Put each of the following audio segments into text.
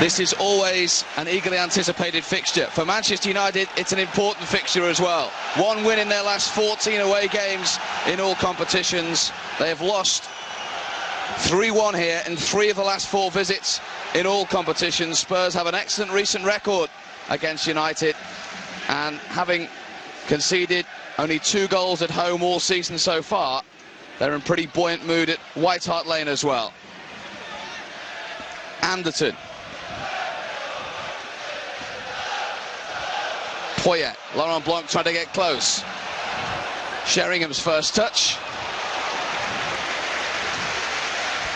This is always an eagerly anticipated fixture. For Manchester United, it's an important fixture as well. One win in their last 14 away games in all competitions. They have lost 3-1 here in 3 of the last 4 visits in all competitions. Spurs have an excellent recent record against United, and having conceded only 2 goals at home all season so far, they're in pretty buoyant mood at White Hart Lane as well. Anderton. Poyet. Laurent Blanc trying to get close. Sheringham's first touch.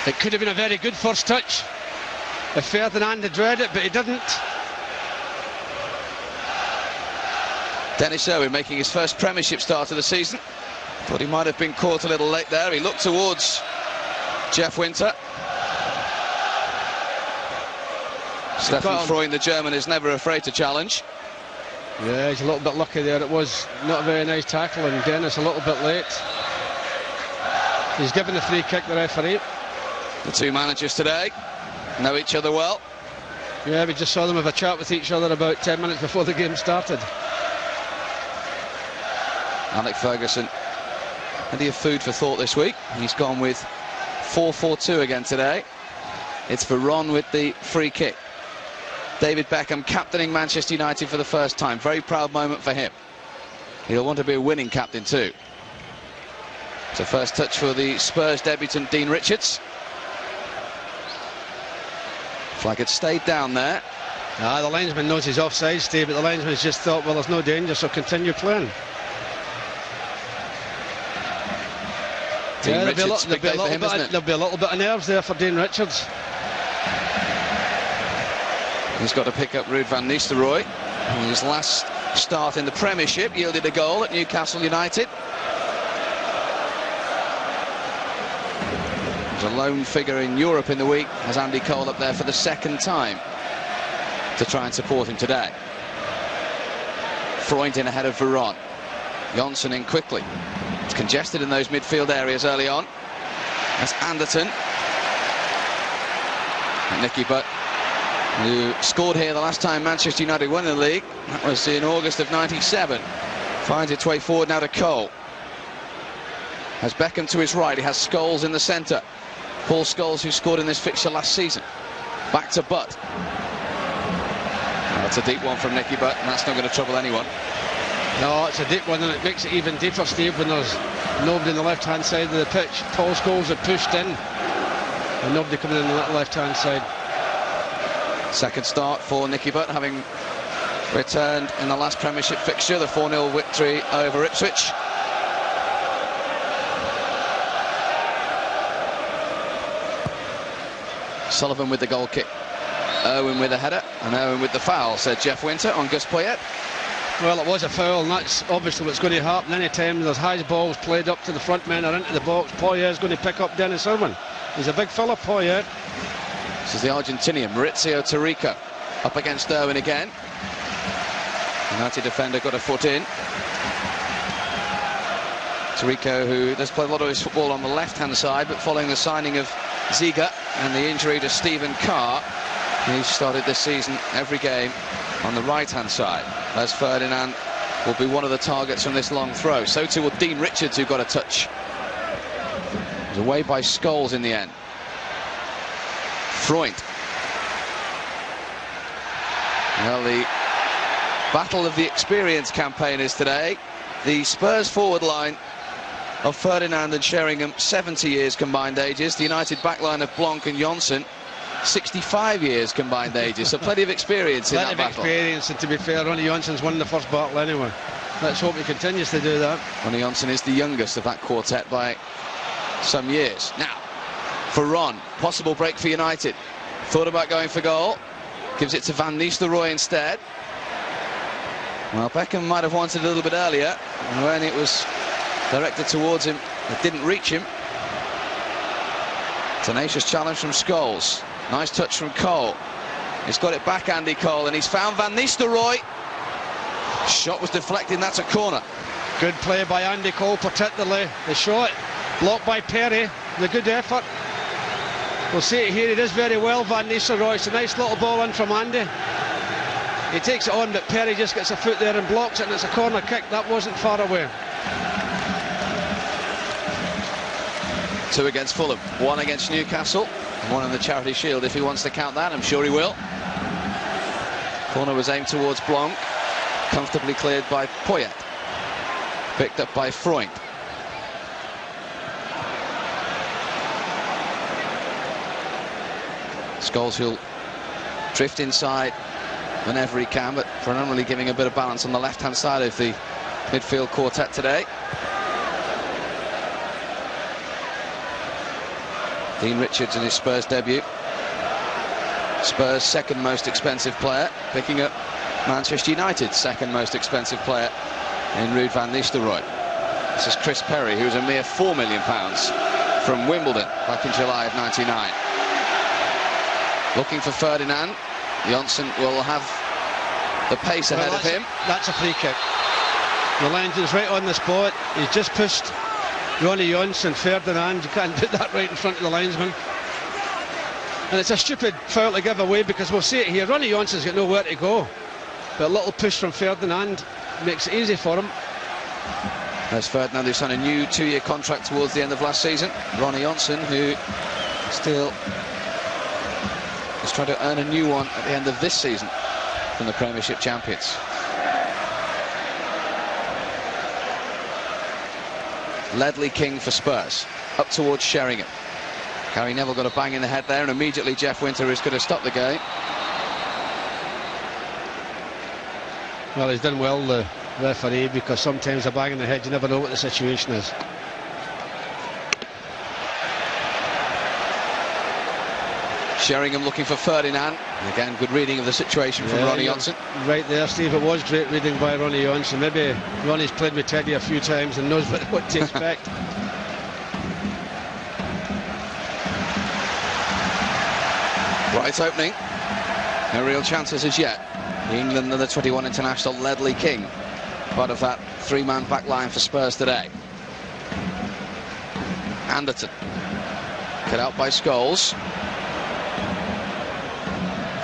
It could have been a very good first touch if Ferdinand had read it, but he didn't. Dennis Irwin making his first Premiership start of the season. Thought he might have been caught a little late there. He looked towards Jeff Winter. Stefan Freund, the German, is never afraid to challenge. Yeah, he's a little bit lucky there. It was not a very nice tackle, and Dennis a little bit late. He's given the free kick, the referee. The 2 managers today know each other well. Yeah, we just saw them have a chat with each other about 10 minutes before the game started. Alec Ferguson, plenty of food for thought this week. He's gone with 4-4-2 again today. It's Veron with the free kick. David Beckham captaining Manchester United for the first time. Very proud moment for him. He'll want to be a winning captain too. It's a first touch for the Spurs debutant Dean Richards. Flag had stayed down there. The linesman knows he's offside, Steve, but the linesman's just thought, well, there's no danger, so continue playing. Dean Richards, big day for him, isn't it? There'll be a little bit of nerves there for Dean Richards. He's got to pick up Ruud van Nistelrooy. His last start in the Premiership yielded a goal at Newcastle United. There's a lone figure in Europe in the week as Andy Cole up there for the 2nd time to try and support him today. Freund in ahead of Veron. Johnson in quickly. It's congested in those midfield areas early on. That's Anderton. And Nicky Butt, who scored here the last time Manchester United won the league. That was in August of '97. Finds its way forward now to Cole. Has Beckham to his right. He has Scholes in the centre. Paul Scholes, who scored in this fixture last season. Back to Butt. That's a deep one from Nicky Butt, and that's not going to trouble anyone. No, it's a deep one, and it makes it even deeper, Steve, when there's nobody on the left-hand side of the pitch. Paul Scholes had pushed in, and nobody coming in on that left-hand side. Second start for Nicky Butt, having returned in the last Premiership fixture, the 4-0 victory over Ipswich. Sullivan with the goal kick. Irwin with the header, and Irwin with the foul, said Jeff Winter on Gus Poyet. Well, it was a foul, and that's obviously what's going to happen any time there's high balls played up to the front men or into the box. Poyet's going to pick up Dennis Irwin. He's a big fella, Poyet. This is the Argentinian, Maurizio Tarico, up against Irwin again. United defender got a foot in. Tarico, who does play a lot of his football on the left-hand side, but following the signing of Ziga and the injury to Stephen Carr, he started this season every game on the right-hand side. Les Ferdinand will be one of the targets from this long throw. So too will Dean Richards, who got a touch. It was away by Scholes in the end. Freund. Well, the battle of the experienced campaigners today. The Spurs forward line of Ferdinand and Sheringham, 70 years combined ages. The United backline of Blanc and Johnson, 65 years combined ages. So plenty of experience in that battle. Plenty of experience, and to be fair, Ronnie Johnson's won the first battle anyway. Let's hope he continues to do that. Ronnie Johnson is the youngest of that quartet by some years. Now, for Ron, possible break for United. Thought about going for goal. Gives it to Van Nistelrooy instead. Well, Beckham might have wanted a little bit earlier. When it was directed towards him, it didn't reach him. Tenacious challenge from Scholes. Nice touch from Cole. He's got it back, Andy Cole, and he's found Van Nistelrooy. Shot was deflected, that's a corner. Good play by Andy Cole, particularly the shot blocked by Perry. The good effort. We'll see it here. He does very well, Van Nistelrooy. It's a nice little ball in from Andy. He takes it on, but Perry just gets a foot there and blocks it, and it's a corner kick. That wasn't far away. 2 against Fulham, 1 against Newcastle, and 1 in the Charity Shield if he wants to count that. I'm sure he will. Corner was aimed towards Blanc, comfortably cleared by Poyet, picked up by Freund. Scholes will drift inside whenever he can, but predominantly giving a bit of balance on the left-hand side of the midfield quartet today. Dean Richards in his Spurs debut. Spurs' second most expensive player, picking up Manchester United's second most expensive player in Ruud van Nistelrooy. This is Chris Perry, who was a mere £4 million from Wimbledon back in July of '99. Looking for Ferdinand. Janssen will have the pace ahead of him. That's a free kick. The linesman's right on the spot. He's just pushed Ronnie Janssen, Ferdinand. You can't put that right in front of the linesman. And it's a stupid foul to give away, because we'll see it here. Ronnie Janssen's got nowhere to go. But a little push from Ferdinand makes it easy for him. There's Ferdinand, who signed a new 2-year contract towards the end of last season. Ronnie Janssen, who still is trying to earn a new one at the end of this season from the Premiership champions. Ledley King for Spurs, up towards Sheringham. Gary Neville got a bang in the head there, and immediately Jeff Winter is going to stop the game. Well, he's done well, the referee, because sometimes a bang in the head, you never know what the situation is. Sheringham looking for Ferdinand. And again, good reading of the situation from Ronnie Janssen. Right there, Steve. It was great reading by Ronnie Janssen. Maybe Ronnie's played with Teddy a few times and knows what to expect. Right opening. No real chances as yet. The England under 21 international Ledley King, part of that 3-man back line for Spurs today. Anderton, cut out by Scholes.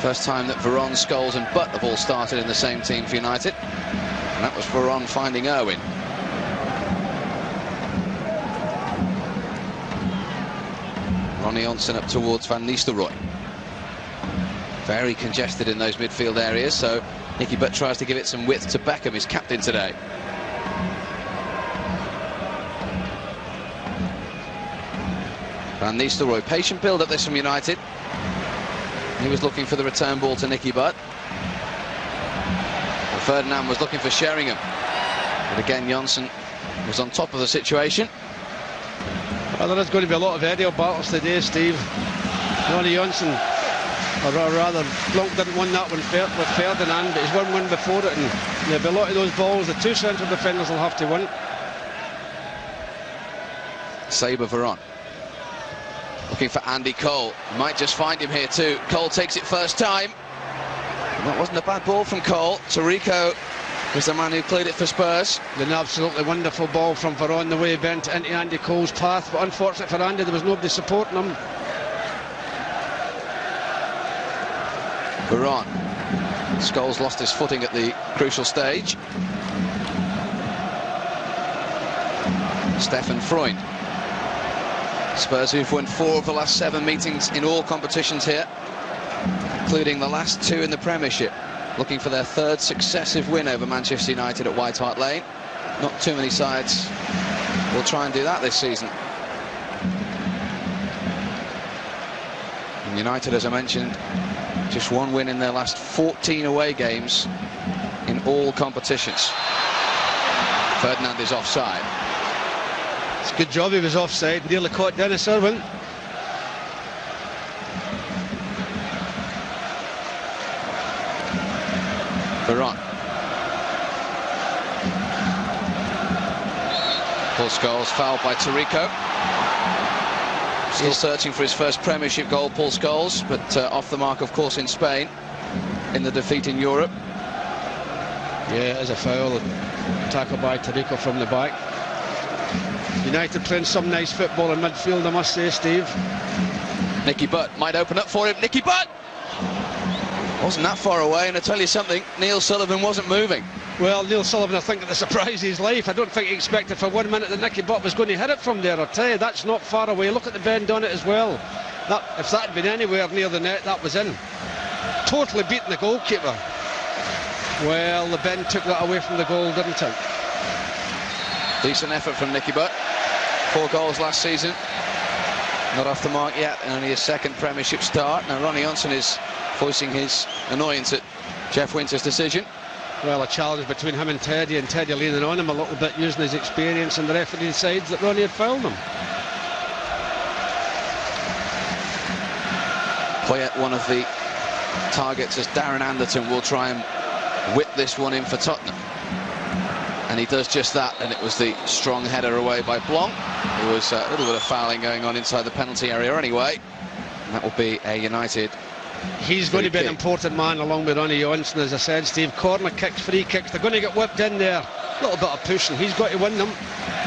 First time that Veron, Scholes and Butt have all started in the same team for United. And that was Veron finding Irwin. Ronnie Janssen up towards Van Nistelrooy. Very congested in those midfield areas, so Nicky Butt tries to give it some width to Beckham, his captain today. Van Nistelrooy, patient build up this from United. He was looking for the return ball to Nicky Butt. And Ferdinand was looking for Sheringham. But again, Janssen was on top of the situation. Well, there is going to be a lot of aerial battles today, Steve. Ronnie Janssen, or rather, Blanc didn't win that one with Ferdinand, but he's won one before it, and there'll be a lot of those balls the two central defenders will have to win. Sabre Veron. Looking for Andy Cole. Might just find him here too. Cole takes it first time. And that wasn't a bad ball from Cole. Tarico was the man who cleared it for Spurs. An absolutely wonderful ball from Veron, the way he bent into Andy Cole's path. But unfortunate for Andy, there was nobody supporting him. Veron. Scholes lost his footing at the crucial stage. Stefan Freund. Spurs, who've won 4 of the last 7 meetings in all competitions here, including the last 2 in the Premiership, looking for their 3rd successive win over Manchester United at White Hart Lane. Not too many sides will try and do that this season. And United, as I mentioned, just 1 win in their last 14 away games in all competitions. Ferdinand is offside. It's a good job he was offside. Nearly caught Dennis Irwin. Veron. Paul Scholes fouled by Tarico. Still searching for his first Premiership goal, Paul Scholes, but off the mark, of course, in Spain in the defeat in Europe. Yeah, it is a foul. Tackle by Tarico from the back. United playing some nice football in midfield, I must say, Steve. Nicky Butt might open up for him. Nicky Butt! Wasn't that far away, and I tell you something, Neil Sullivan wasn't moving. Well, Neil Sullivan, I think, at the surprise of his life. I don't think he expected for 1 minute that Nicky Butt was going to hit it from there. I'll tell you, that's not far away. Look at the bend on it as well. If that had been anywhere near the net, that was in. Totally beating the goalkeeper. Well, the bend took that away from the goal, didn't it? Decent effort from Nicky Butt. 4 goals last season. Not off the mark yet, and only his second Premiership start. Now Ronnie Johnson is voicing his annoyance at Jeff Winter's decision. Well, a challenge between him and Teddy leaning on him a little bit, using his experience, and the referee decides that Ronnie had fouled him. Poyet, one of the targets, as Darren Anderton will try and whip this one in for Tottenham. And he does just that, and it was the strong header away by Blanc. There was a little bit of fouling going on inside the penalty area anyway. And that will be a United. He's going to be an important man along with Ronnie Johnson, as I said, Steve. Corner kicks, free kicks, they're going to get whipped in there. A little bit of pushing. He's got to win them,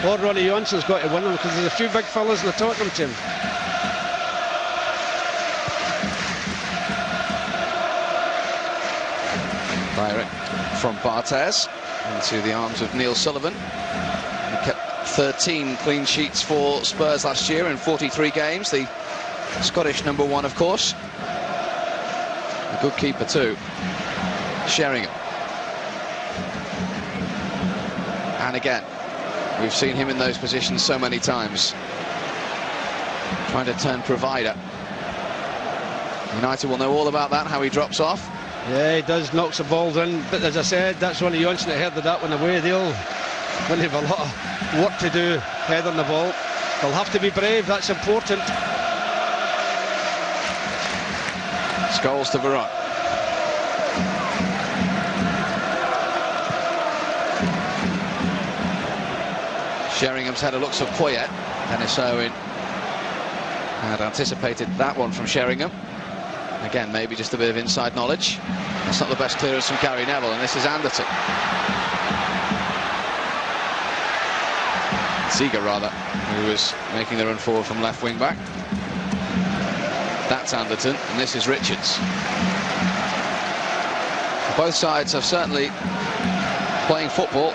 or Ronnie Johnson's got to win them, because there's a few big fellas in the Tottenham team. Direct from Barthez into the arms of Neil Sullivan. He kept 13 clean sheets for Spurs last year in 43 games. The Scottish #1, of course. A good keeper too, Sheringham. And again, we've seen him in those positions so many times, trying to turn provider. United will know all about that, how he drops off. Yeah, he does, knocks the ball in, but as I said, that's Ronnie Johnson that headed that one away. They'll have a lot of work to do heading the ball. They'll have to be brave, that's important. Scholes to Varane. Sheringham's header looks for Poyet. Dennis Owen had anticipated that one from Sheringham. Again, maybe just a bit of inside knowledge. That's not the best clearance from Gary Neville, and this is Anderton. Ziege, rather, who was making the run forward from left wing back. That's Anderton, and this is Richards. Both sides are certainly playing football.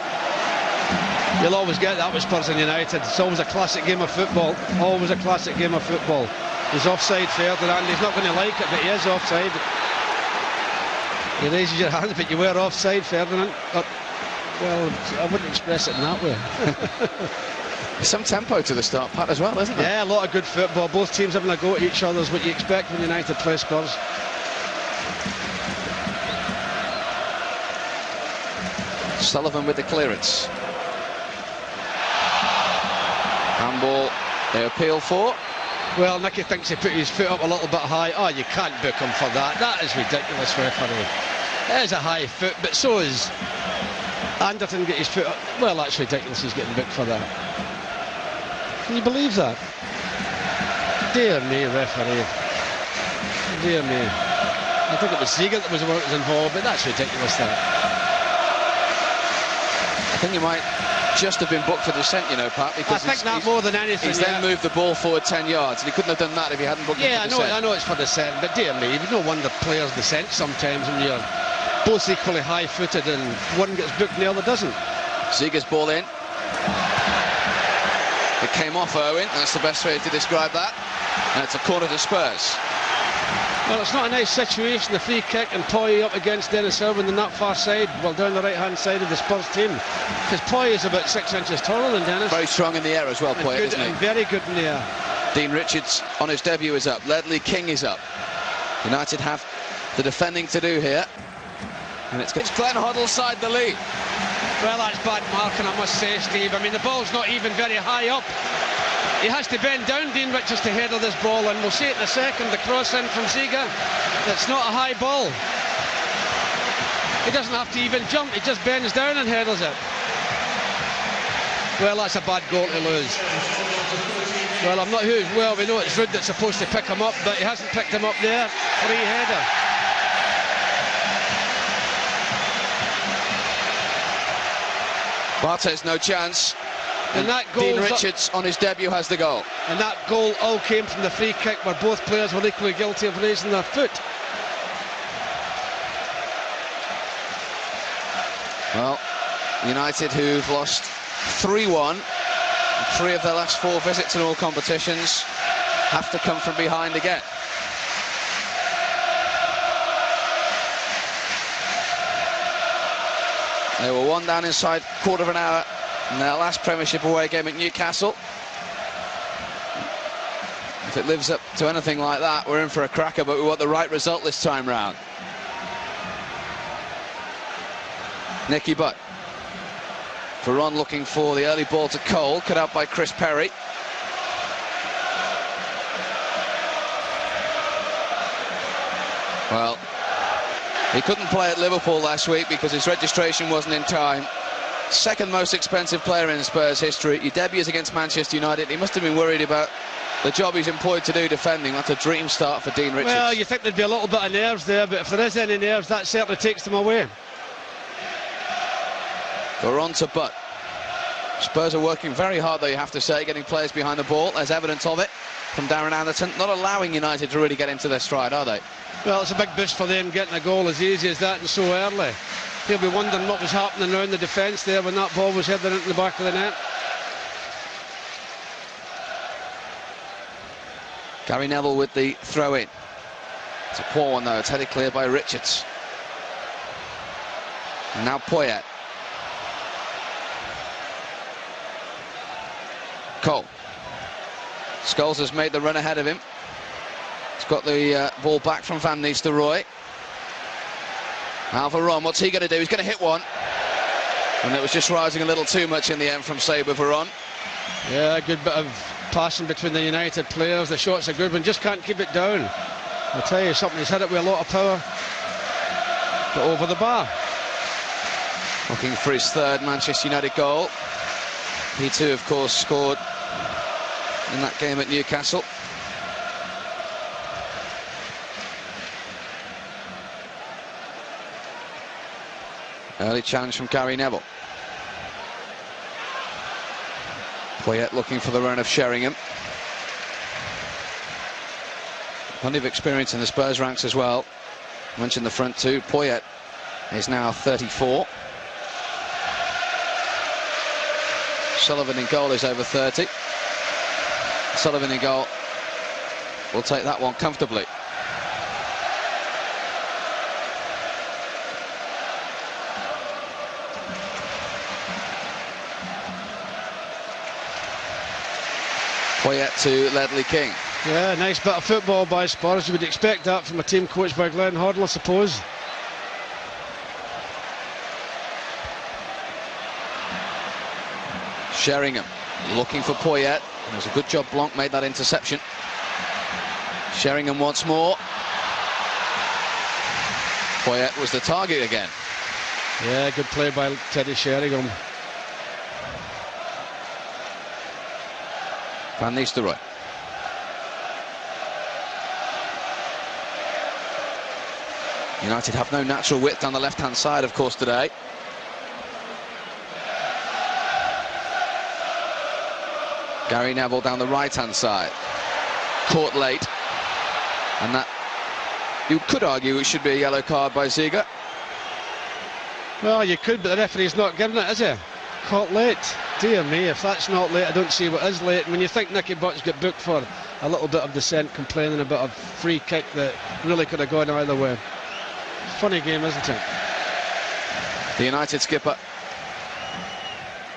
You'll always get that with Spurs and United. It's always a classic game of football. Always a classic game of football. He's offside, Ferdinand. He's not going to like it, but he is offside. He raises your hand, but you were offside, Ferdinand. Well, I wouldn't express it in that way. There's some tempo to the start, Pat, as well, isn't there? Yeah, a lot of good football. Both teams having a go at each other is what you expect when United play Spurs. Sullivan with the clearance. Handball they appeal for. Well, Nicky thinks he put his foot up a little bit high. Oh, you can't book him for that. That is ridiculous, referee. It is a high foot, but so is Anderton get his foot up. Well, that's ridiculous, he's getting booked for that. Can you believe that? Dear me, referee. Dear me. I think it was Ziege that was involved, but that's ridiculous, that. I think he might just have been booked for dissent, you know, Pat, because I think that more than anything. He's then moved the ball forward 10 yards, and he couldn't have done that if he hadn't booked him for dissent. Yeah, I know it's for dissent, but dear me, no wonder players dissent sometimes when you're both equally high-footed and one gets booked and the other doesn't. Ziege's ball in. It came off Owen, that's the best way to describe that. And it's a corner to Spurs. Well, it's not a nice situation, the free kick and Poyet up against Dennis Irwin on that far side, well, down the right-hand side of the Spurs team. Because Poyet is about 6 inches taller than Dennis. Very strong in the air as well, Poyet, isn't he? And very good in the air. Dean Richards on his debut is up. Ledley King is up. United have the defending to do here. And it's Glenn Hoddle side the lead. Well, that's bad marking, I must say, Steve. I mean, the ball's not even very high up. He has to bend down, Dean Richards, to header this ball, and we'll see it in a second. The cross in from Ziege. It's not a high ball. He doesn't have to even jump, he just bends down and headers it. Well, that's a bad goal to lose. Well, I'm not who. Well, we know it's Rudd that's supposed to pick him up, but he hasn't picked him up there. Free header. Barthez, no chance. And that goal, Dean Richards on his debut has the goal. And that goal all came from the free kick where both players were equally guilty of raising their foot. Well, United, who've lost 3-1, 3 of their last 4 visits in all competitions, have to come from behind again. They were 1 down inside quarter of an hour in their last Premiership away game at Newcastle. If it lives up to anything like that, we're in for a cracker, but we want the right result this time round. Nicky Butt. Varane looking for the early ball to Cole, cut out by Chris Perry. Well, he couldn't play at Liverpool last week because his registration wasn't in time. Second most expensive player in Spurs history. He debuts against Manchester United. He must have been worried about the job he's employed to do defending. That's a dream start for Dean Richards. Well, you think there'd be a little bit of nerves there, but if there is any nerves, that certainly takes them away. Varane to Butt. Spurs are working very hard, though, you have to say, getting players behind the ball. There's evidence of it from Darren Anderton. Not allowing United to really get into their stride, are they? Well, it's a big boost for them getting a goal as easy as that and so early. He'll be wondering what was happening around the defence there when that ball was heading into the back of the net. Gary Neville with the throw-in. It's a poor one, though. It's headed clear by Richards. And now Poyet. Cole. Scholes has made the run ahead of him. He's got the ball back from Van Nistelrooy. Now Varane, what's he going to do? He's going to hit one. And it was just rising a little too much in the end from Saber Varane. Yeah, a good bit of passing between the United players. The shot's a good one, just can't keep it down. I'll tell you something, he's hit it with a lot of power. But over the bar. Looking for his 3rd Manchester United goal. He too, of course, scored in that game at Newcastle. Early challenge from Gary Neville. Poyet looking for the run of Sheringham. Plenty of experience in the Spurs ranks as well. Mentioned the front two. Poyet is now 34. Sullivan in goal is over 30. Sullivan in goal will take that one comfortably. Poyet to Ledley King. Yeah, nice bit of football by Spurs. You would expect that from a team coached by Glenn Hoddle, I suppose. Sheringham looking for Poyet. It was a good job Blanc made that interception. Sheringham once more. Poyet was the target again. Yeah, good play by Teddy Sheringham. Van Nistelrooy. United have no natural width down the left-hand side, of course, today. Gary Neville down the right-hand side. Caught late. And that, you could argue, it should be a yellow card by Ziege. Well, you could, but the referee's not giving it, is he? Caught late. Dear me, if that's not late, I don't see what is late. And when you think Nicky Butt's got booked for a little bit of dissent, complaining about a free kick that really could have gone either way. Funny game, isn't it? The United skipper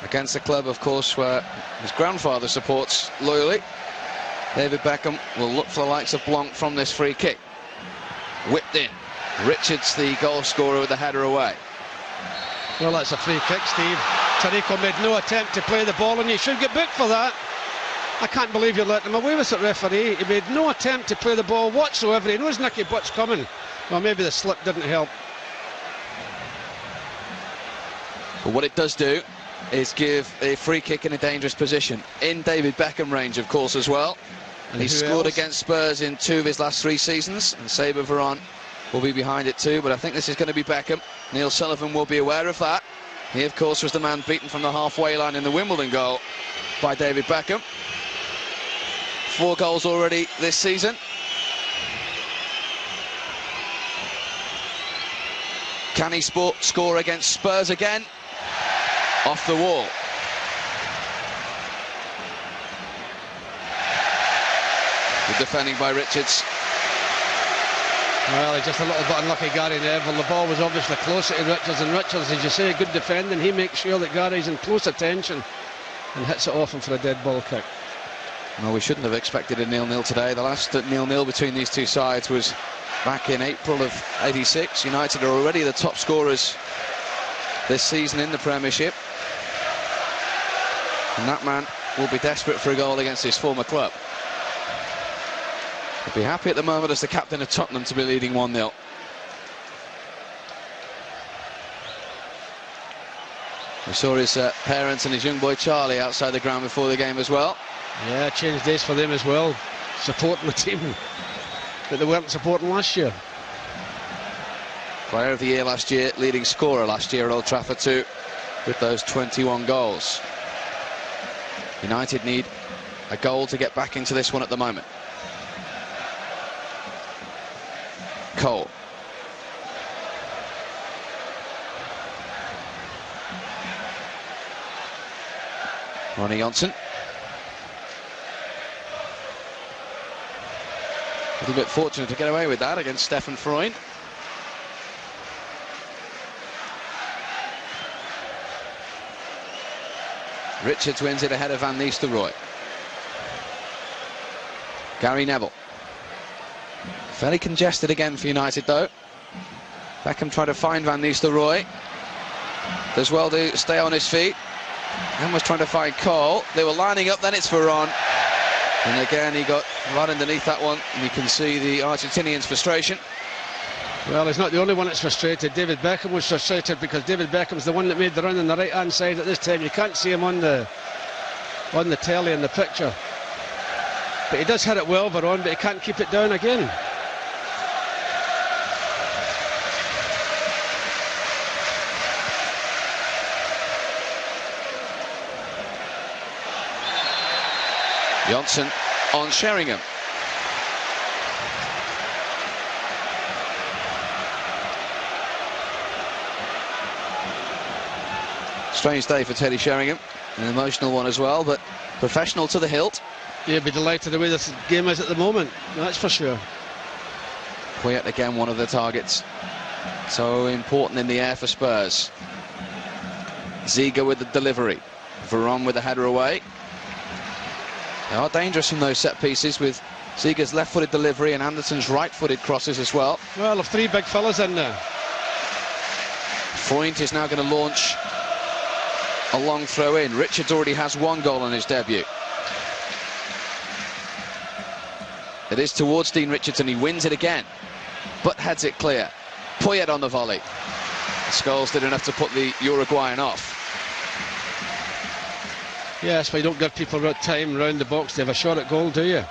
against the club, of course, where his grandfather supports loyally. David Beckham will look for the likes of Blanc from this free kick. Whipped in. Richards, the goal scorer, with the header away. Well, that's a free kick, Steve. Tarico made no attempt to play the ball, and you should get booked for that. I can't believe you let him away with it, referee. He made no attempt to play the ball whatsoever. He knows Nicky Butt's coming. Well, maybe the slip didn't help. But what it does do is give a free kick in a dangerous position. In David Beckham range, of course, as well. And he scored against Spurs in 2 of his last 3 seasons. And Saber Varane will be behind it too. But I think this is going to be Beckham. Neil Sullivan will be aware of that. He, of course, was the man beaten from the halfway line in the Wimbledon goal by David Beckham. 4 goals already this season. Can he score against Spurs again? Off the wall. Good defending by Richards. Well, he's just a little bit unlucky, Gary Neville. The ball was obviously closer to Richards, and Richards, as you say, good defending. He makes sure that Gary's in close attention and hits it off him for a dead ball kick. Well, we shouldn't have expected a 0-0 today. The last 0-0 between these two sides was back in April of '86. United are already the top scorers this season in the Premiership. And that man will be desperate for a goal against his former club. He'll be happy at the moment as the captain of Tottenham to be leading 1-0. We saw his parents and his young boy Charlie outside the ground before the game as well. Yeah, changed days for them as well, supporting the team that they weren't supporting last year. Player of the year last year, leading scorer last year at Old Trafford too, with those 21 goals. United need a goal to get back into this one at the moment. Cole. Ronnie Johnson. A little bit fortunate to get away with that against Stefan Freund. Richards wins it ahead of Van Nistelrooy. Gary Neville. Fairly congested again for United though. Beckham tried to find Van Nistelrooy. Does well to stay on his feet. And was trying to find Cole. They were lining up, then it's Varane. And again he got right underneath that one. And you can see the Argentinian's frustration. Well, he's not the only one that's frustrated. David Beckham was frustrated because David Beckham's the one that made the run on the right-hand side at this time. You can't see him on the telly in the picture. But he does hit it well, Varane, but he can't keep it down again. Johnson on Sheringham. Strange day for Teddy Sheringham, an emotional one as well, but professional to the hilt. You'd be delighted the way this game is at the moment, that's for sure. Poyet again, one of the targets. So important in the air for Spurs. Ziga with the delivery. Varane with the header away. They are dangerous from those set pieces with Ziga's left-footed delivery and Anderson's right-footed crosses as well. Well, of 3 big fellas in there. Freund is now going to launch a long throw in. Richards already has 1 goal on his debut. It is towards Dean Richards and he wins it again, but heads it clear. Poyet on the volley. Scholes did enough to put the Uruguayan off. Yes, but you don't give people time round the box to have a shot at goal, do you?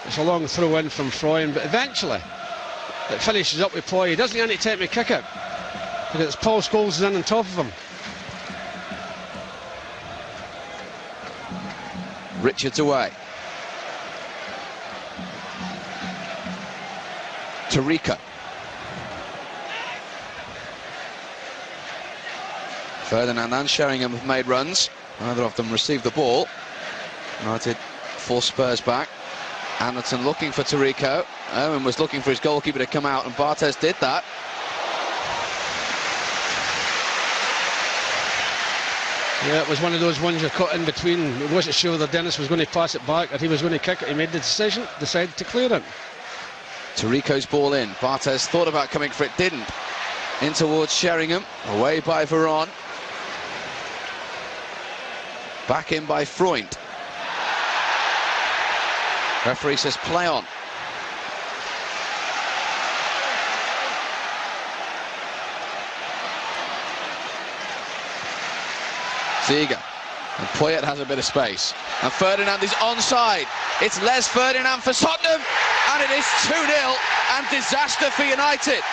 It's a long throw in from Freund, but eventually it finishes up with Poyet. He doesn't get any time to kick it because it's Paul Scholes in on top of him. Richards away. Tarika. Ferdinand and Sheringham have made runs. Neither of them received the ball. United force Spurs back. Anderson looking for Tariko. Owen was looking for his goalkeeper to come out, and Barthez did that. Yeah, it was one of those ones you caught in between. He wasn't sure whether Dennis was going to pass it back or he was going to kick it. He made the decision, decided to clear it. Tariko's ball in. Barthez thought about coming for it, didn't. In towards Sheringham, away by Varane. Back in by Freund. Referee says play on. Ziga. And Poyet has a bit of space. And Ferdinand is onside. It's Les Ferdinand for Tottenham. And it is 2-0 and disaster for United.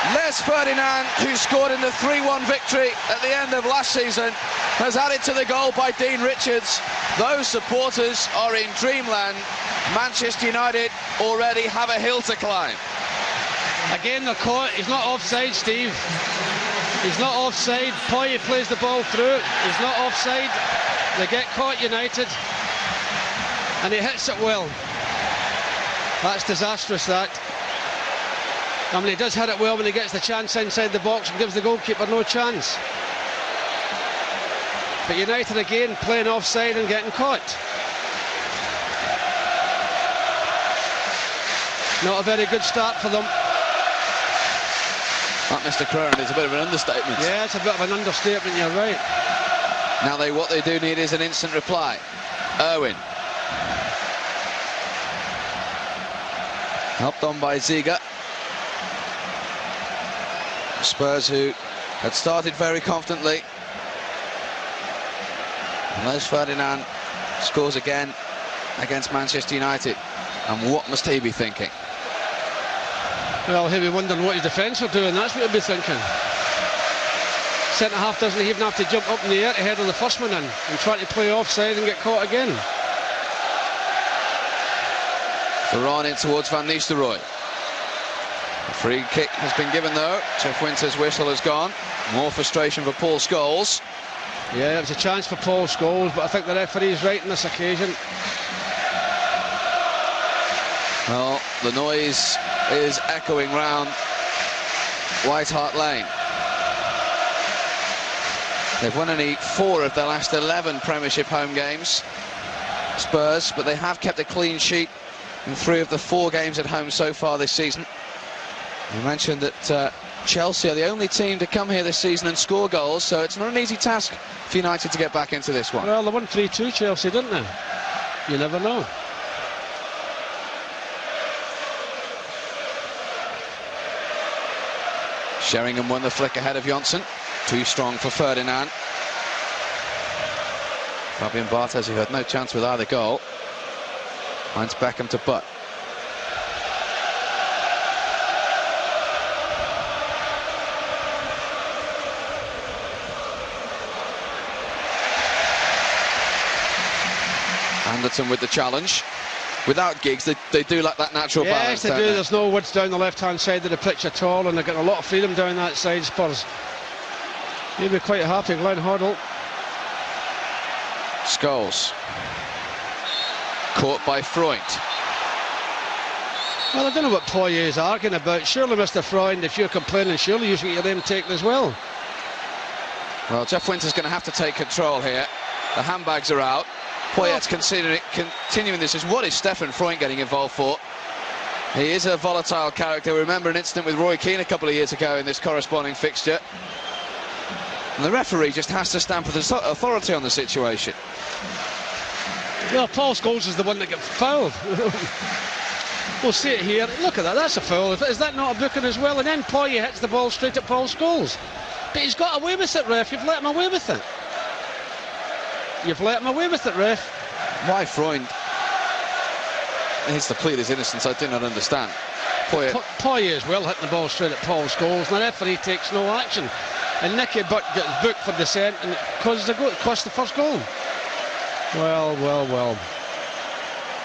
Les Ferdinand, who scored in the 3-1 victory at the end of last season, has added to the goal by Dean Richards. Those supporters are in dreamland. Manchester United already have a hill to climb. Again, they're caught. He's not offside, Steve. He's not offside. Poyet plays the ball through. He's not offside. They get caught, United. And he hits it well. That's disastrous, that. I mean, he does hit it well when he gets the chance inside the box and gives the goalkeeper no chance. But United again playing offside and getting caught. Not a very good start for them. That, Mr. Curran, is a bit of an understatement. Yeah, it's a bit of an understatement, you're right. Now what they do need is an instant reply. Irwin. Helped on by Ziga. Spurs, who had started very confidently. And Les Ferdinand scores again against Manchester United. And what must he be thinking? Well, he'll be wondering what his defence are doing. That's what he'll be thinking. Centre-half doesn't even have to jump up in the air to head of the first one in and try to play offside and get caught again. Varane in towards Van Nistelrooy. The free kick has been given, though. Jeff Winter's whistle has gone. More frustration for Paul Scholes. Yeah, it was a chance for Paul Scholes, but I think the referee's right on this occasion. Well, the noise is echoing round White Hart Lane. They've won only 4 of their last 11 Premiership home games, Spurs, but they have kept a clean sheet in 3 of the 4 games at home so far this season. You mentioned that Chelsea are the only team to come here this season and score goals, so it's not an easy task for United to get back into this one. Well, they won 3-2 Chelsea, didn't they? You never know. Sheringham won the flick ahead of Johnson. Too strong for Ferdinand. Fabian Barthez, who had no chance with either goal, finds Beckham to butt. Anderton with the challenge. Without Giggs, they do like that natural balance. Yes, they do. There's no woods down the left-hand side of the pitch at all, and they're getting a lot of freedom down that side, Spurs. He'll be quite happy, Glenn Hoddle. Scholes. Caught by Freund. Well, I don't know what Poyet is arguing about. Surely, Mr. Freund, if you're complaining, surely you should get your name taken as well. Well, Jeff Winter's going to have to take control here. The handbags are out. Poyet's continuing this. What is Stefan Freund getting involved for? He is a volatile character. Remember an incident with Roy Keane a couple of years ago in this corresponding fixture. And the referee just has to stamp with authority on the situation. Well, Paul Scholes is the one that got fouled. We'll see it here. Look at that. That's a foul. Is that not a booking as well? And then Poyet hits the ball straight at Paul Scholes. But he's got away with it, ref. You've let him away with it. You've let him away with it, ref. Why Freund needs to plead his innocence, I do not understand. Poyet as well hitting the ball straight at Paul Scholes, and the referee takes no action. And Nicky Butt gets booked for dissent, and it causes a goal. It costs the first goal. Well, well, well.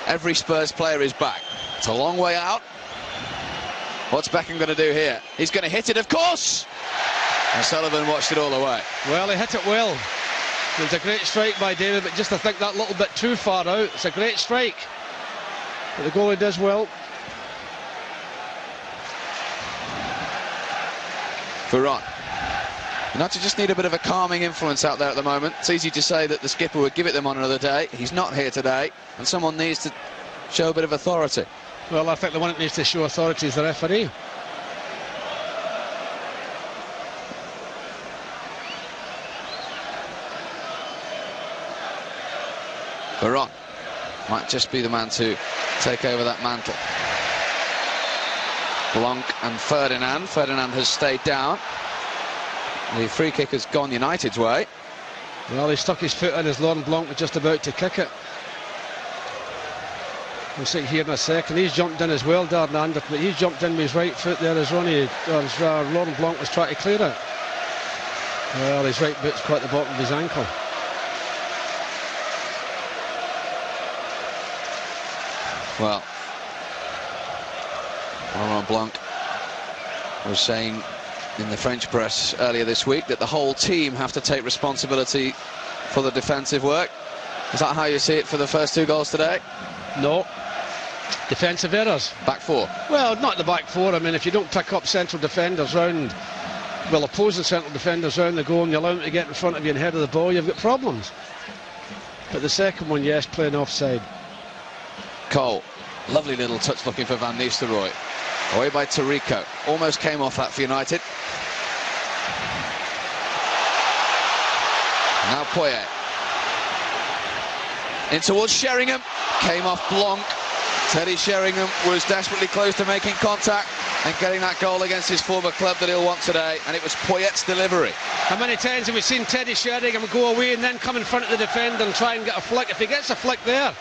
Every Spurs player is back. It's a long way out. What's Beckham going to do here? He's going to hit it, of course! And Sullivan watched it all away. Well, he hit it well. It was a great strike by David, but just I think that little bit too far out. It's a great strike. But the goalie does well. Varane. United just need a bit of a calming influence out there at the moment. It's easy to say that the skipper would give it them on another day. He's not here today, and someone needs to show a bit of authority. Well, I think the one that needs to show authority is the referee. Varane might just be the man to take over that mantle. Blanc and Ferdinand. Ferdinand has stayed down. The free kick has gone United's way. Well, he stuck his foot in as Laurent Blanc was just about to kick it. We'll see here in a second. He's jumped in as well, Darren Anderton, but he's jumped in with his right foot there as Laurent Blanc was trying to clear it. Well, his right boot's caught the bottom of his ankle. Well, Laurent Blanc was saying in the French press earlier this week that the whole team have to take responsibility for the defensive work. Is that how you see it for the first 2 goals today? No. Defensive errors. Back 4? Well, not the back 4. I mean, if you don't pick up central defenders round, well, opposing central defenders round the goal and you allow them to get in front of you and head of the ball, you've got problems. But the second one, yes, playing offside. Cole, lovely little touch looking for Van Nistelrooy. Away by Tarico. Almost came off that for United. Now Poyet. In towards Sheringham. Came off Blanc. Teddy Sheringham was desperately close to making contact and getting that goal against his former club that he'll want today, and it was Poyet's delivery. How many times have we seen Teddy Sheringham go away and then come in front of the defender and try and get a flick? If he gets a flick there,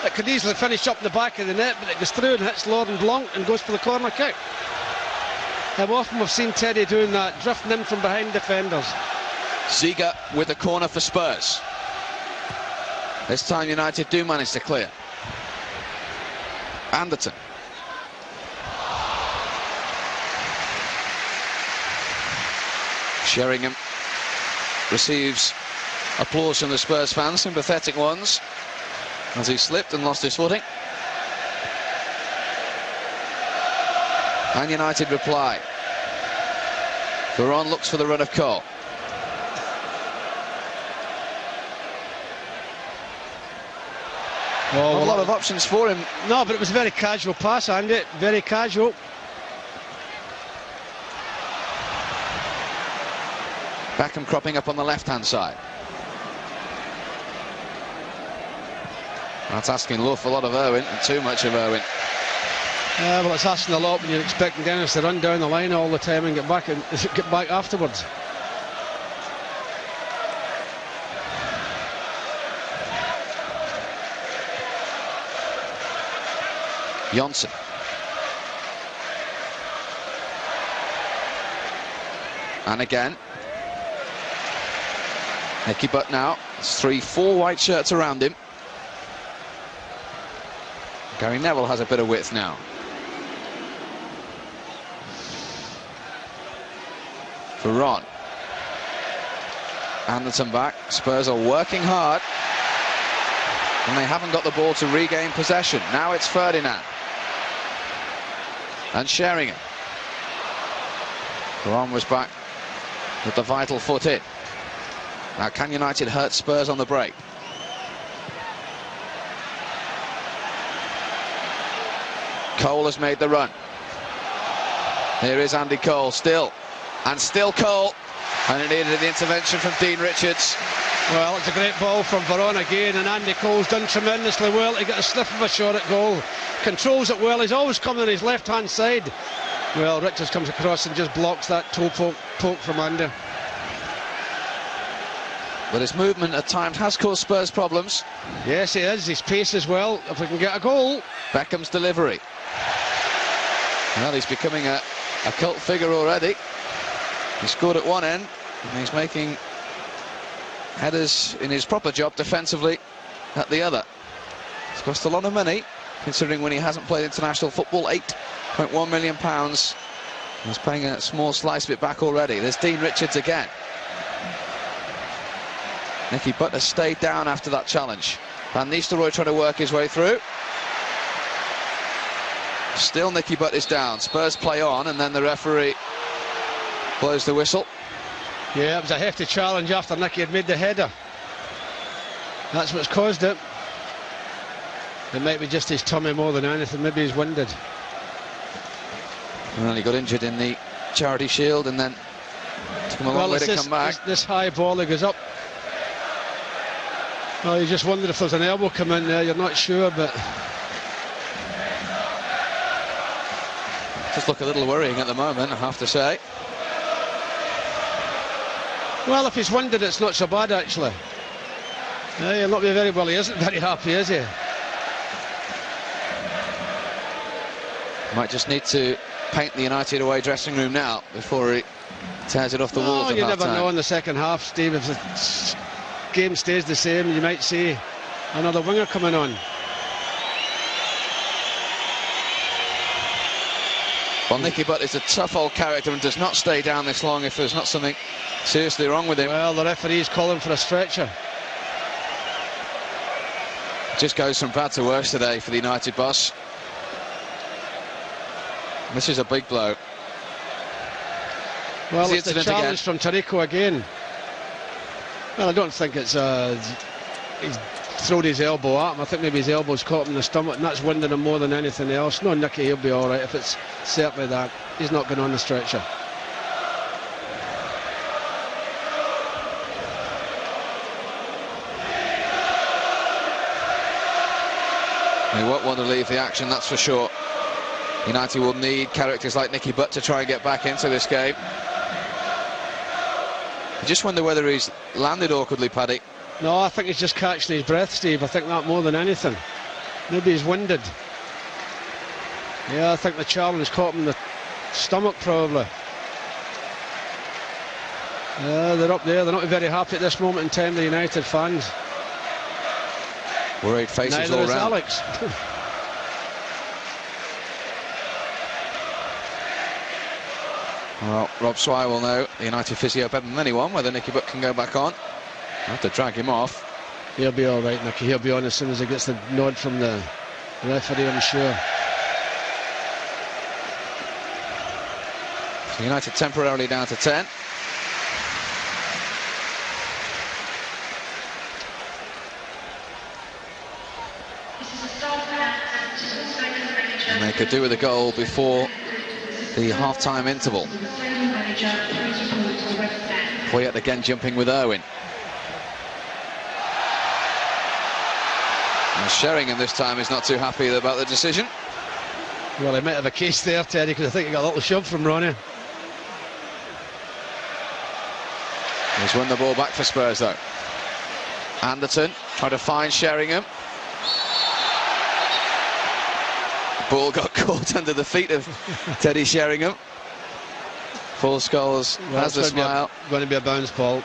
it could easily finish up the back of the net, but it goes through and hits Laurent Blanc and goes for the corner kick. How often we've seen Teddy doing that, drifting in from behind defenders. Ziga with the corner for Spurs. This time United do manage to clear. Anderton. Sheringham receives applause from the Spurs fans, sympathetic ones, as he slipped and lost his footing. And United reply. Veron looks for the run of Cole. Oh, a lot of options for him. No, but it was a very casual pass, Andy. Very casual. Beckham cropping up on the left-hand side. That's asking an awful lot of Irwin, and too much of Irwin. Well, it's asking a lot when you're expecting Dennis to run down the line all the time and get back afterwards. Johnson. And again. Nicky Butt now. It's 3-4 white shirts around him. Gary Neville has a bit of width now. Veron. Anderton back. Spurs are working hard. And they haven't got the ball to regain possession. Now it's Ferdinand. And Sheringham. Veron was back with the vital foot in. Now can United hurt Spurs on the break? Cole has made the run. Here is Andy Cole still. And still Cole. And it needed the intervention from Dean Richards. Well, it's a great ball from Veron again, and Andy Cole's done tremendously well to get a sniff of a shot at goal. Controls it well. He's always coming on his left-hand side. Well, Richards comes across and just blocks that toe poke from Andy. But his movement at times has caused Spurs problems. Yes, it is. His pace as well. If we can get a goal. Beckham's delivery. Well, he's becoming a cult figure already. He scored at one end, and he's making headers in his proper job defensively at the other. It's cost a lot of money, considering when he hasn't played international football. £8.1 million. He's paying a small slice of it back already. There's Dean Richards again. Nicky Butt has stayed down after that challenge. Van Nistelrooy trying to work his way through. Still Nicky Butt is down. Spurs play on, and then the referee blows the whistle. Yeah, it was a hefty challenge after Nicky had made the header. That's what's caused it. It might be just his tummy more than anything. Maybe he's winded. Well, he got injured in the Charity Shield, and then took him a long way to come back. This high ball that goes up. Well, you just wondered if there's an elbow come in there. You're not sure, but just look a little worrying at the moment, I have to say. Well, if he's winded, it's not so bad, actually. He'll not be very well. He isn't very happy, is he? Might just need to paint the United away dressing room now before he tears it off the walls. You never know in the second half, Steve. If the game stays the same, you might see another winger coming on. Well, Nicky Butt is a tough old character and does not stay down this long if there's not something seriously wrong with him. Well, the referee's calling for a stretcher. Just goes from bad to worse today for the United boss. This is a big blow. Well, it's the challenge from Tarico again. Well, I don't think it's he's thrown his elbow at him. I think maybe his elbow's caught him in the stomach, and that's winding him more than anything else. No, Nicky, he'll be all right if it's certainly that. He's not going on the stretcher. He won't want to leave the action, that's for sure. United will need characters like Nicky Butt to try and get back into this game. I just wonder whether he's landed awkwardly, Paddy. No, I think he's just catching his breath, Steve. I think that more than anything. Maybe he's winded. Yeah, I think the challenge caught him in the stomach, probably. Yeah, they're up there. They're not very happy at this moment in time, the United fans. Worried faces Neither all is round. Alex. Well, Rob Swire will know, the United physio better than anyone, whether Nicky Butt can go back on. I'll have to drag him off. He'll be all right, Nicky. He'll be on as soon as he gets the nod from the referee, I'm sure. So United temporarily down to 10. And they could do with a goal before the half-time interval. Poyet again jumping with Irwin. And Sheringham this time is not too happy about the decision. Well, he might have a case there, Teddy, because I think he got a little shove from Ronnie. He's won the ball back for Spurs, though. Anderton trying to find Sheringham. Ball got caught under the feet of Teddy Sheringham. Paul Scholes has a smile. Going to be a bounce ball.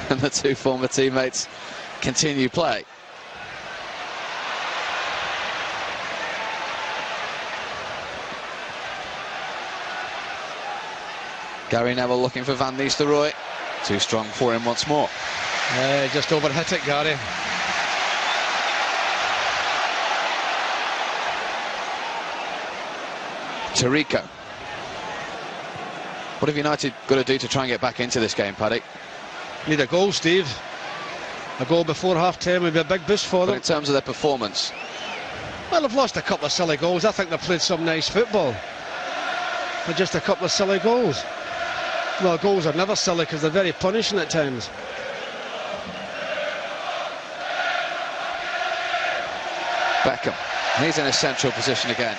And the two former teammates continue play. Gary Neville looking for Van Nistelrooy. Too strong for him once more. Just overhit it, Gary. Tarico. What have United got to do to try and get back into this game, Paddy? Need a goal, Steve. A goal before half-time would be a big boost for them. But in terms of their performance? Well, they've lost a couple of silly goals. I think they've played some nice football. But just a couple of silly goals. Well, goals are never silly because they're very punishing at times. Beckham. He's in a central position again.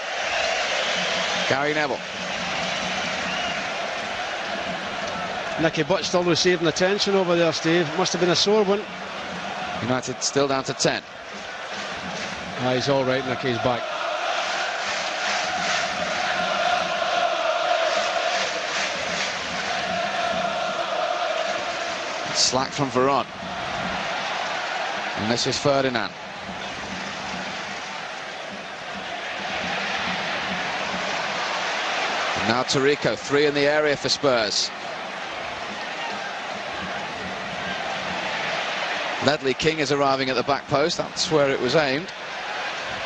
Gary Neville. Nicky Butt still receiving attention over there, Steve. Must have been a sore one. United still down to 10. He's all right, Nicky's back. Slack from Veron. And this is Ferdinand. And now Tarico, 3 in the area for Spurs. Ledley King is arriving at the back post. That's where it was aimed.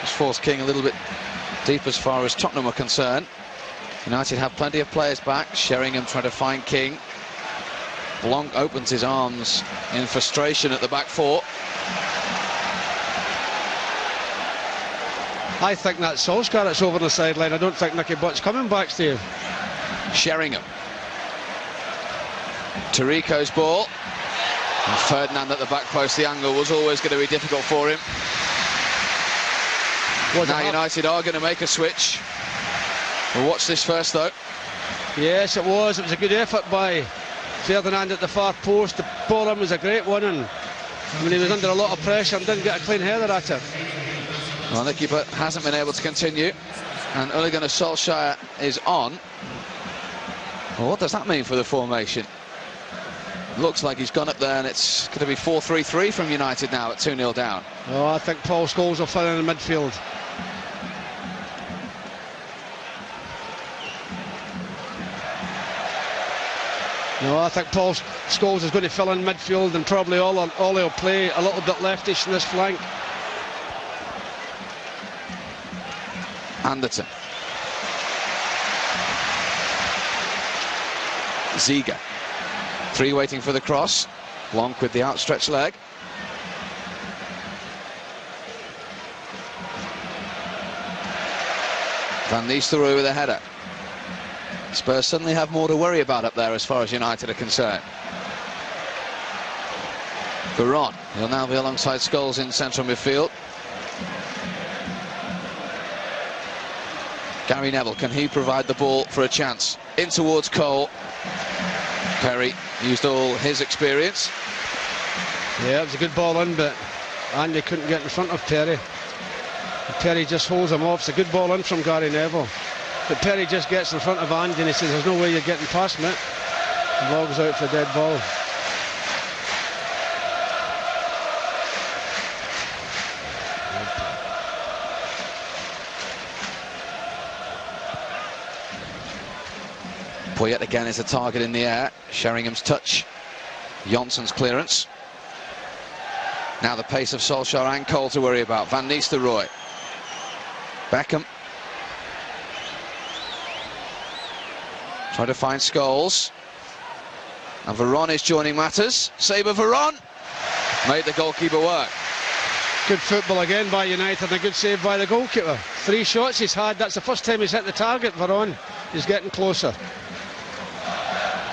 Just forced King a little bit deep as far as Tottenham are concerned. United have plenty of players back. Sheringham trying to find King. Blanc opens his arms in frustration at the back four. I think that's Solskjaer that's over the sideline. I don't think Nicky Butt's coming back, Steve. Sheringham. Tarico's ball. And Ferdinand at the back post. The angle was always going to be difficult for him. Now United are going to make a switch. We'll watch this first, though. Yes, it was. It was a good effort by Ferdinand at the far post. The ball in was a great one, and I mean, he was under a lot of pressure and didn't get a clean header at it. Well, the keeper hasn't been able to continue, and Ole Gunnar Solskjaer is on. Well, what does that mean for the formation? Looks like he's gone up there, and it's going to be 4-3-3 from United now at 2-0 down. Oh, I think Paul Scholes will fill in the midfield. No, I think Paul Scholes is going to fill in midfield, and probably Ole will play a little bit leftish in this flank. Anderton. Ziege. 3 waiting for the cross. Blanc with the outstretched leg. Van Nistelrooy with a header. Spurs suddenly have more to worry about up there as far as United are concerned. Veron, he'll now be alongside Scholes in central midfield. Gary Neville, can he provide the ball for a chance? In towards Cole. Perry used all his experience. Yeah, it was a good ball in, but Andy couldn't get in front of Perry. And Perry just holds him off. It's a good ball in from Gary Neville. But Perry just gets in front of Andy and he says, there's no way you're getting past me. And logs out for a dead ball. Poyet again is a target in the air. Sheringham's touch. Jonsson's clearance. Now the pace of Solskjaer and Cole to worry about. Van Nistelrooy. Beckham. Trying to find Scholes. And Veron is joining matters. Saber Veron. Made the goalkeeper work. Good football again by United and a good save by the goalkeeper. 3 shots he's had. That's the first time he's hit the target, Veron. He's getting closer.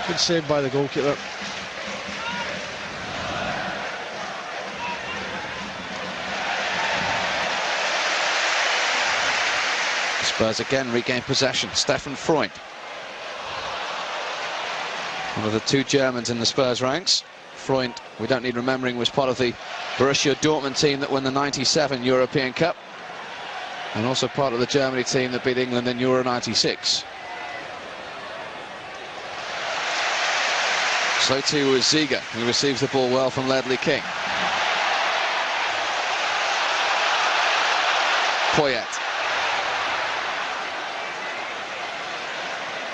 Good save by the goalkeeper. Spurs again regain possession. Stefan Freund. One of the 2 Germans in the Spurs ranks. Freund, we don't need remembering, was part of the Borussia Dortmund team that won the '97 European Cup. And also part of the Germany team that beat England in Euro '96. So too was Ziege, who receives the ball well from Ledley King. Poyet.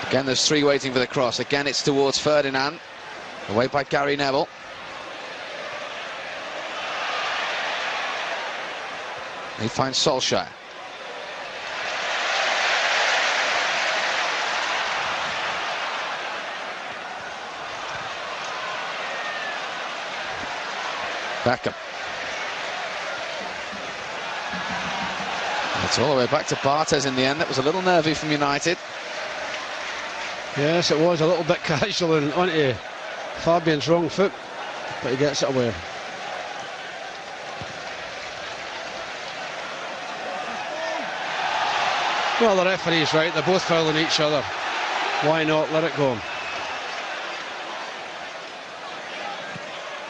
Again, there's 3 waiting for the cross. Again, it's towards Ferdinand. Away by Gary Neville. He finds Solskjaer. Beckham. It's all the way back to Bartes in the end. That was a little nervy from United. Yes, it was a little bit casual and onto Fabian's wrong foot, but he gets it away. Well, the referee's right. They're both fouling each other. Why not let it go?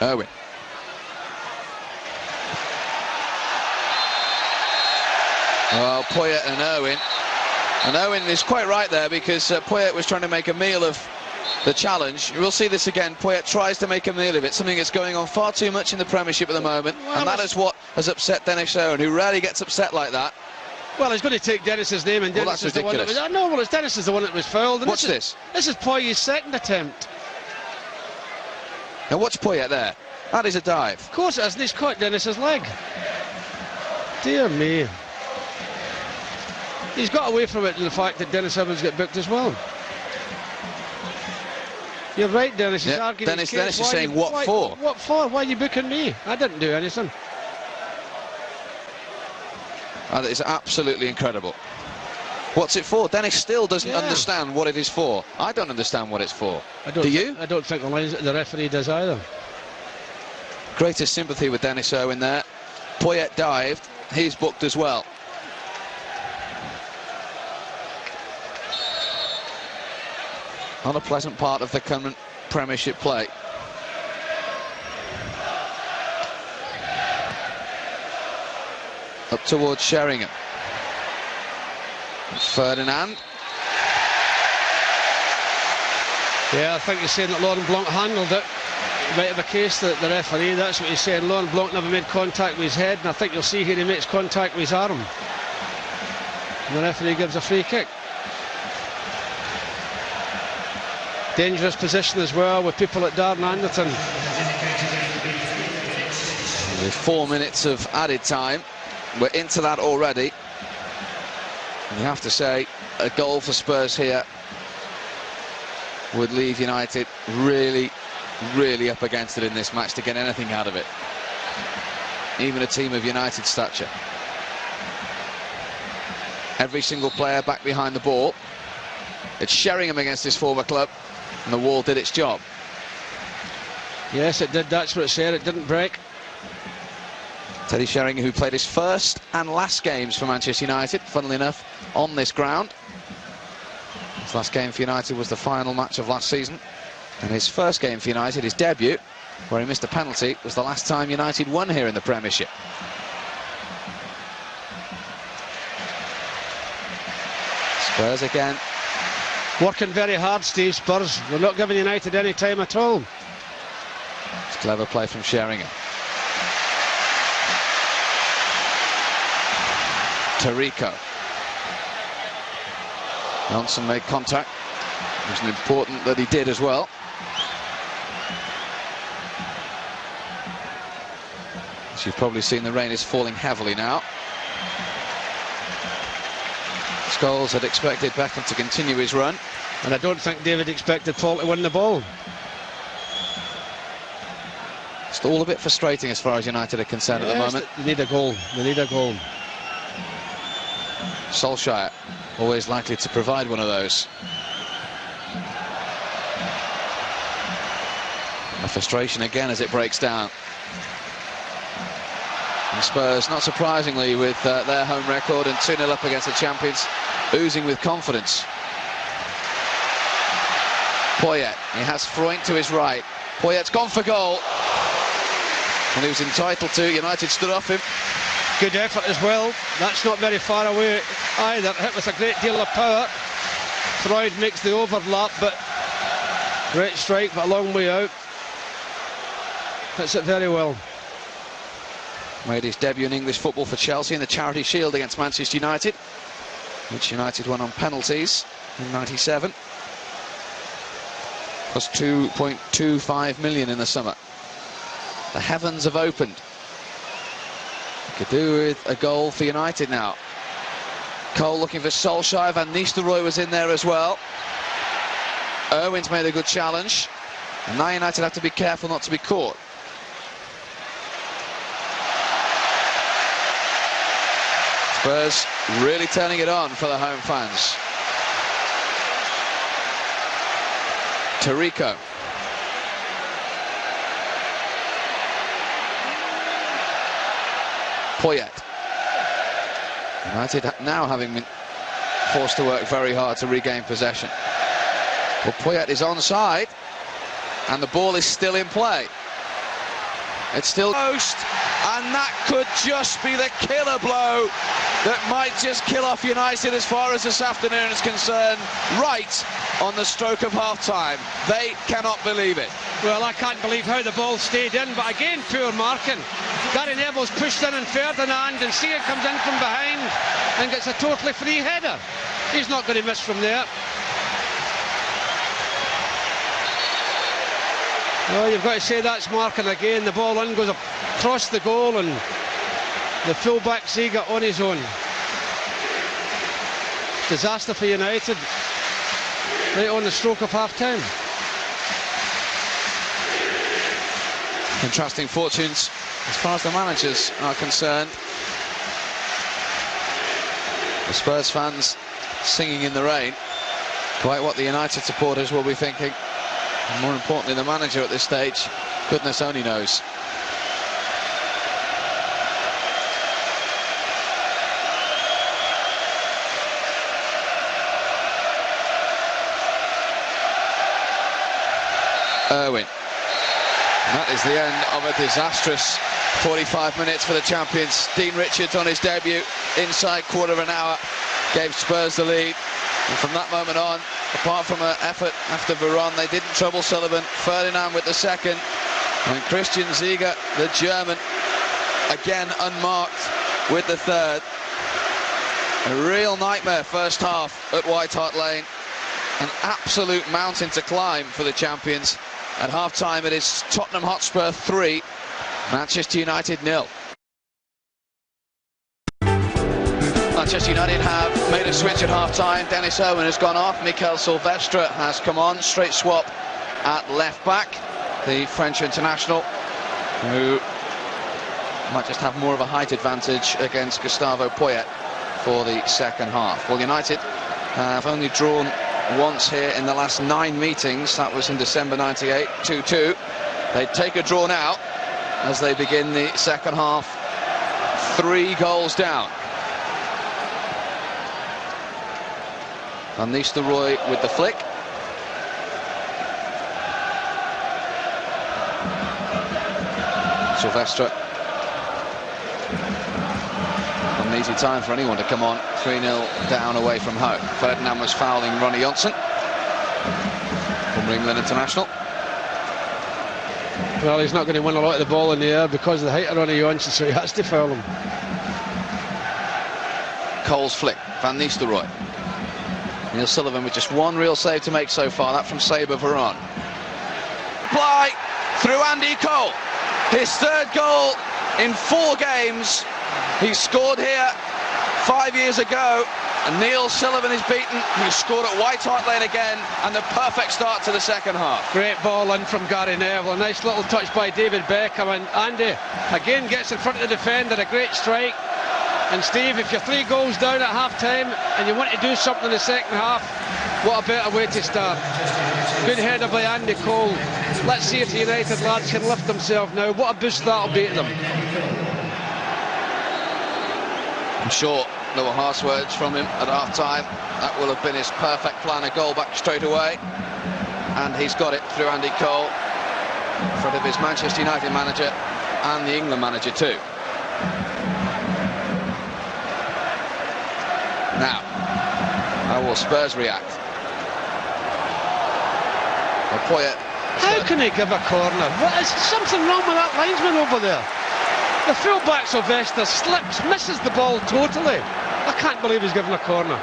Irwin. Well, Poyet and Irwin. And Owen is quite right there, because Poyet was trying to make a meal of the challenge. We'll see this again. Poyet tries to make a meal of it, something that's going on far too much in the Premiership at the moment. Well, and that is what has upset Dennis Owen, who rarely gets upset like that. Well, he's going to take Dennis's name, and Dennis is the one that was... No, well, Dennis is the one that was fouled. What's this? This is Poyet's second attempt. Now watch Poyet there. That is a dive. Of course it is, and he's caught Dennis's leg. Dear me. He's got away from it in the fact that Dennis Evans got booked as well. You're right, Dennis. He's arguing. Dennis is saying, what for? What for? Why are you booking me? I didn't do anything. That is absolutely incredible. What's it for? Dennis still doesn't understand what it is for. I don't understand what it's for. Do you? I don't think the referee does either. Greatest sympathy with Dennis Owen there. Poyet dived. He's booked as well. Not a pleasant part of the current Premiership play. up towards Sheringham. Ferdinand. Yeah, I think he's saying that Laurent Blanc handled it. Right of a case, that the referee, that's what he's saying. Laurent Blanc never made contact with his head, and I think you'll see here he makes contact with his arm. And the referee gives a free kick. Dangerous position as well with people at Darren Anderton. With 4 minutes of added time, we're into that already. And you have to say, a goal for Spurs here would leave United really up against it in this match to get anything out of it. Even a team of United stature. Every single player back behind the ball. It's Sheringham against his former club, and the wall did its job. Yes, it did. That's what it said. It didn't break. Teddy Sheringham, who played his first and last games for Manchester United, funnily enough, on this ground. His last game for United was the final match of last season. And his first game for United, his debut, where he missed a penalty, was the last time United won here in the Premiership. Spurs again. Working very hard, Steve. Spurs. We're not giving United any time at all. It's clever play from Sheringham. Tarico. Johnson made contact. It was important that he did as well. As you've probably seen, the rain is falling heavily now. Scholes had expected Beckham to continue his run. And I don't think David expected Paul to win the ball. It's all a bit frustrating as far as United are concerned at the moment. They need a goal. They need a goal. Solskjaer always likely to provide one of those. A frustration again as it breaks down. And Spurs, not surprisingly, with their home record and 2-0 up against the champions, oozing with confidence. Poyet, he has Freund to his right. Poyet's gone for goal. And he was entitled to. United stood off him. Good effort as well. That's not very far away either. Hit with a great deal of power. Freund makes the overlap, but great strike, but a long way out. Hits it very well. Made his debut in English football for Chelsea in the Charity Shield against Manchester United, which United won on penalties in '97. Plus 2.25 million in the summer. The heavens have opened. Could do with a goal for United now. Cole looking for Solskjaer. Van Nistelrooy was in there as well. Irwin's made a good challenge. And now United have to be careful not to be caught. Spurs really turning it on for the home fans. Tarico. Poyet. United now having been forced to work very hard to regain possession. Well, Poyet is onside, and the ball is still in play. It's still post, and that could just be the killer blow that might just kill off United as far as this afternoon is concerned, right on the stroke of half-time. They cannot believe it. Well, I can't believe how the ball stayed in, but again, poor marking. Gary Neville's pushed in on Ferdinand, and Sear comes in from behind and gets a totally free header. He's not going to miss from there. Oh, you've got to say that's marking again. The ball in goes across the goal, and the fullback Ziga on his own. Disaster for United, right on the stroke of half-time. Contrasting fortunes as far as the managers are concerned. The Spurs fans singing in the rain. Quite what the United supporters will be thinking. And more importantly, the manager at this stage, goodness only knows. Irwin. That is the end of a disastrous 45 minutes for the champions. Dean Richards on his debut, inside quarter of an hour, gave Spurs the lead. And from that moment on, apart from an effort after Veron, they didn't trouble Sullivan. Ferdinand with the second, and Christian Ziege, the German, again unmarked with the third. A real nightmare first half at White Hart Lane. An absolute mountain to climb for the champions. At half-time it is Tottenham Hotspur 3, Manchester United 0. Manchester United have made a switch at half-time. Dennis Owen has gone off. Mikel Silvestre has come on. Straight swap at left-back. The French international, who might just have more of a height advantage against Gustavo Poyet for the second half. Well, United have only drawn once here in the last 9 meetings. That was in December 98, 2-2. They take a draw now as they begin the second half 3 goals down. Van Nistelrooy with the flick. Silvestre. Not an easy time for anyone to come on. 3-0 down away from home. Ferdinand was fouling Ronnie Johnsen, former England international. Well, he's not going to win a lot of the ball in the air because of the height of Ronnie Johnsen, so he has to foul him. Cole's flick. Van Nistelrooy. Neil Sullivan with just one real save to make so far. That from Saber Veron. Apply through Andy Cole. His third goal in 4 games. He scored here 5 years ago, and Neil Sullivan is beaten. He scored at White Hart Lane again, and the perfect start to the second half. Great ball in from Gary Neville. A nice little touch by David Beckham, and Andy again gets in front of the defender. A great strike. And Steve, if you're 3 goals down at half-time and you want to do something in the second half, what a better way to start. Good header by Andy Cole. Let's see if the United lads can lift themselves now. What a boost that'll be to them. I'm sure there were harsh words from him at half-time. That will have been his perfect plan, a goal back straight away. And he's got it through Andy Cole, in front of his Manchester United manager and the England manager too. Now, how will Spurs react? Well, Poyet. How can he give a corner? What is something wrong with that linesman over there? The full-back Sylvester slips, misses the ball totally. I can't believe he's given a corner.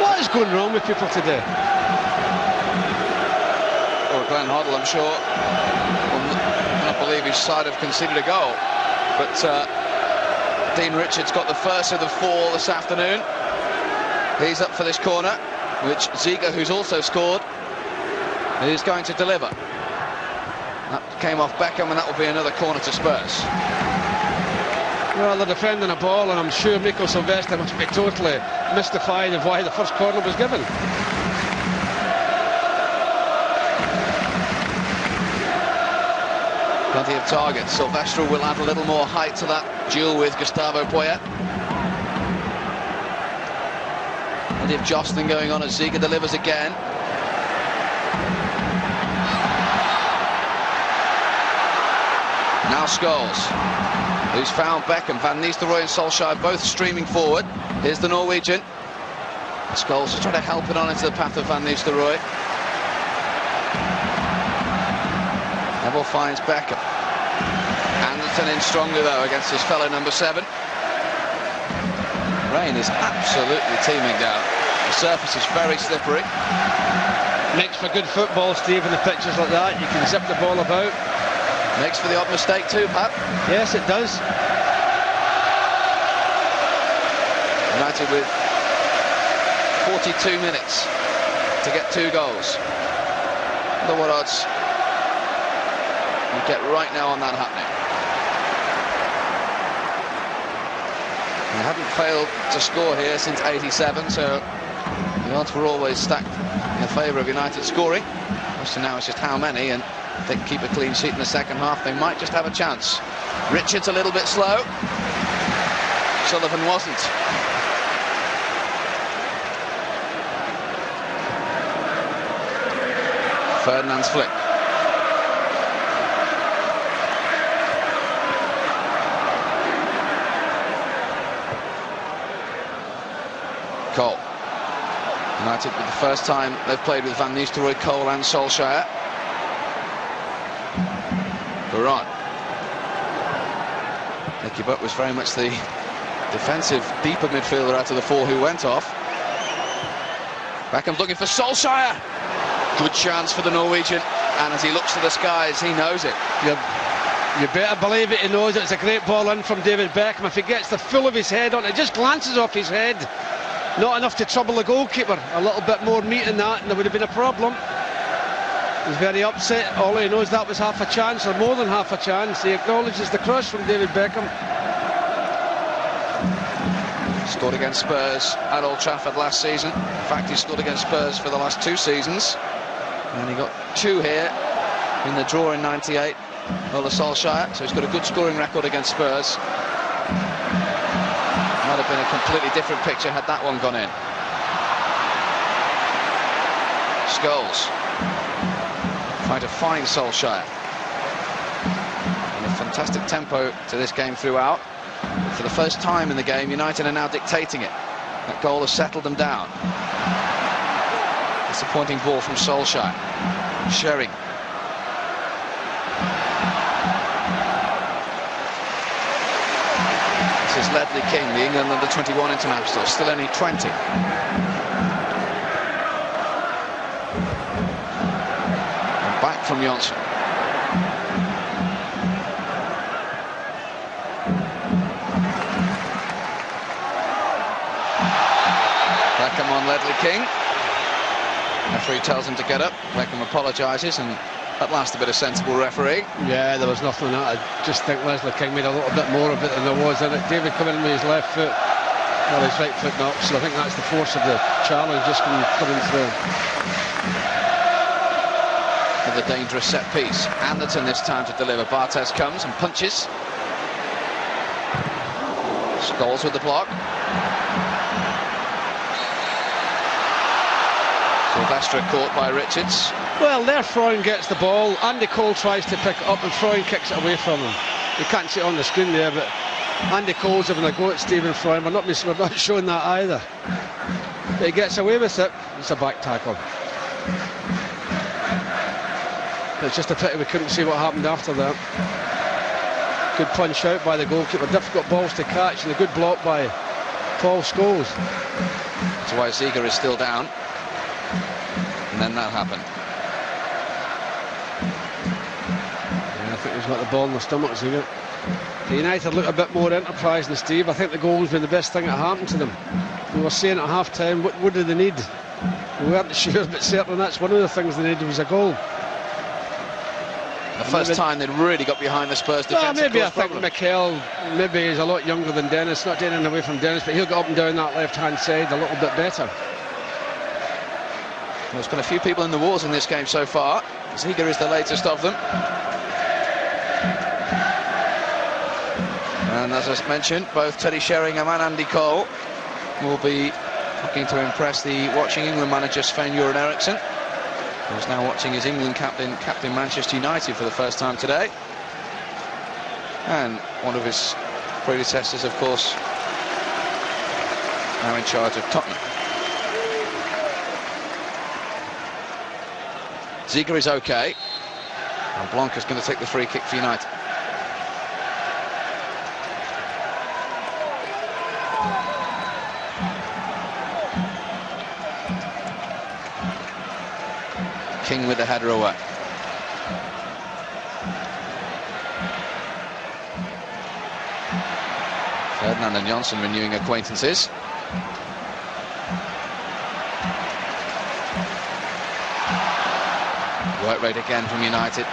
What is going wrong with people today? Well, Glenn Hoddle, I'm sure, will not believe his side have conceded a goal. But Dean Richards got the first of the 4 this afternoon. He's up for this corner, which Ziege, who's also scored, is going to deliver. That came off Beckham, and that will be another corner to Spurs. Well, they're defending a ball, and I'm sure Mikel Silvestre must be totally mystified of why the first corner was given. Plenty of targets. Silvestre will add a little more height to that duel with Gustavo Poyet. Plenty of jostling going on as Ziege delivers again. Now Scholes, who's found Beckham. Van Nistelrooy and Solskjaer both streaming forward. Here's the Norwegian. Scholes is trying to help it on into the path of Van Nistelrooy. Neville finds Beckham. Anderton in strongly though against his fellow number 7. Rain is absolutely teeming down. The surface is very slippery. Makes for good football, Steve, in the pitches like that. You can zip the ball about. Makes for the odd mistake too, Pat. Yes, it does. United with 42 minutes to get 2 goals. Wonder what odds you get right now on that happening. They hadn't failed to score here since 87, so the odds were always stacked in favour of United scoring. The question now is just how many, and if they can keep a clean sheet in the second half, they might just have a chance. Richards a little bit slow. Sullivan wasn't. Ferdinand's flick. Cole. United for the first time they've played with Van Nistelrooy, Cole and Solskjaer. Varane. Nicky Butt was very much the defensive, deeper midfielder out of the four who went off. Beckham's looking for Solskjaer. Good chance for the Norwegian, and as he looks to the skies, he knows it. You better believe it, he knows it. It's a great ball in from David Beckham. If he gets the full of his head on it, just glances off his head. Not enough to trouble the goalkeeper. A little bit more meat in that and there would have been a problem. He's very upset. All he knows that was half a chance, or more than half a chance. He acknowledges the crush from David Beckham. Scored against Spurs at Old Trafford last season. In fact, he scored against Spurs for the last 2 seasons. And he got 2 here in the draw in '98. Ole Solskjaer, so he's got a good scoring record against Spurs. Might have been a completely different picture had that one gone in. Scholes trying to find Solskjaer. And a fantastic tempo to this game throughout. For the first time in the game, United are now dictating it. That goal has settled them down. Disappointing ball from Solskjaer. Sherring. This is Ledley King, the England under-21 international, still only 20. And back from Johnson. Beckham on Ledley King. Referee tells him to get up. Beckham apologises, and at last a bit of sensible refereeing. Yeah, there was nothing in that. I just think Leslie King made a little bit more of it than there was in it. David coming in with his left foot, well, his right foot not, so I think that's the force of the challenge just coming through. With a dangerous set piece. Anderton this time to deliver. Bartes comes and punches. Scholes with the block. Sylvester caught by Richards. Well, there Freund gets the ball. Andy Cole tries to pick it up and Freund kicks it away from him. You can't see it on the screen there, but Andy Cole's having a go at Stephen Freund. We're not showing that either. But he gets away with it. It's a back tackle. It's just a pity we couldn't see what happened after that. Good punch out by the goalkeeper. Difficult balls to catch, and a good block by Paul Scholes. That's why Ziege is still down. And then that happened. Yeah, I think he's got the ball in the stomach, Ziege. The United look a bit more enterprising, Steve. I think the goal's been the best thing that happened to them. We were saying at half-time, what do they need? We weren't sure, but certainly that's one of the things they needed was a goal. The first time they'd really got behind the Spurs defence. Maybe I think Mikel, maybe he's a lot younger than Dennis, not taking away from Dennis, but he'll get up and down that left-hand side a little bit better. Well, there's been a few people in the wars in this game so far. Ziege is the latest of them. And as I mentioned, both Teddy Sheringham and Andy Cole will be looking to impress the watching England manager Sven-Göran Eriksson, who's now watching his England captain Manchester United for the first time today. And one of his predecessors, of course, now in charge of Tottenham. Ziege is okay. And Blanca's going to take the free kick for United. King with the header away. Ferdinand and Johnson renewing acquaintances. Work rate again from United.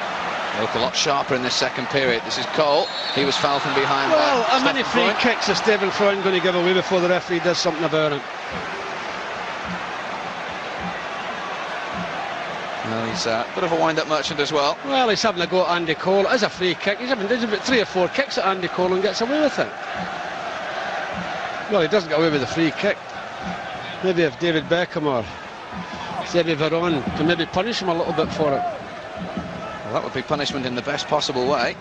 They look a lot sharper in this second period. This is Cole. He was fouled from behind. Well, how many free kicks is Stephen Freund going to give away before the referee does something about it? Well, he's a bit of a wind-up merchant as well. Well, he's having a go at Andy Cole. It is a free kick. He's having about 3 or 4 kicks at Andy Cole and gets away with it. Well, he doesn't get away with the free kick. Maybe if David Beckham or Xavi Varane can maybe punish him a little bit for it. Well, that would be punishment in the best possible way.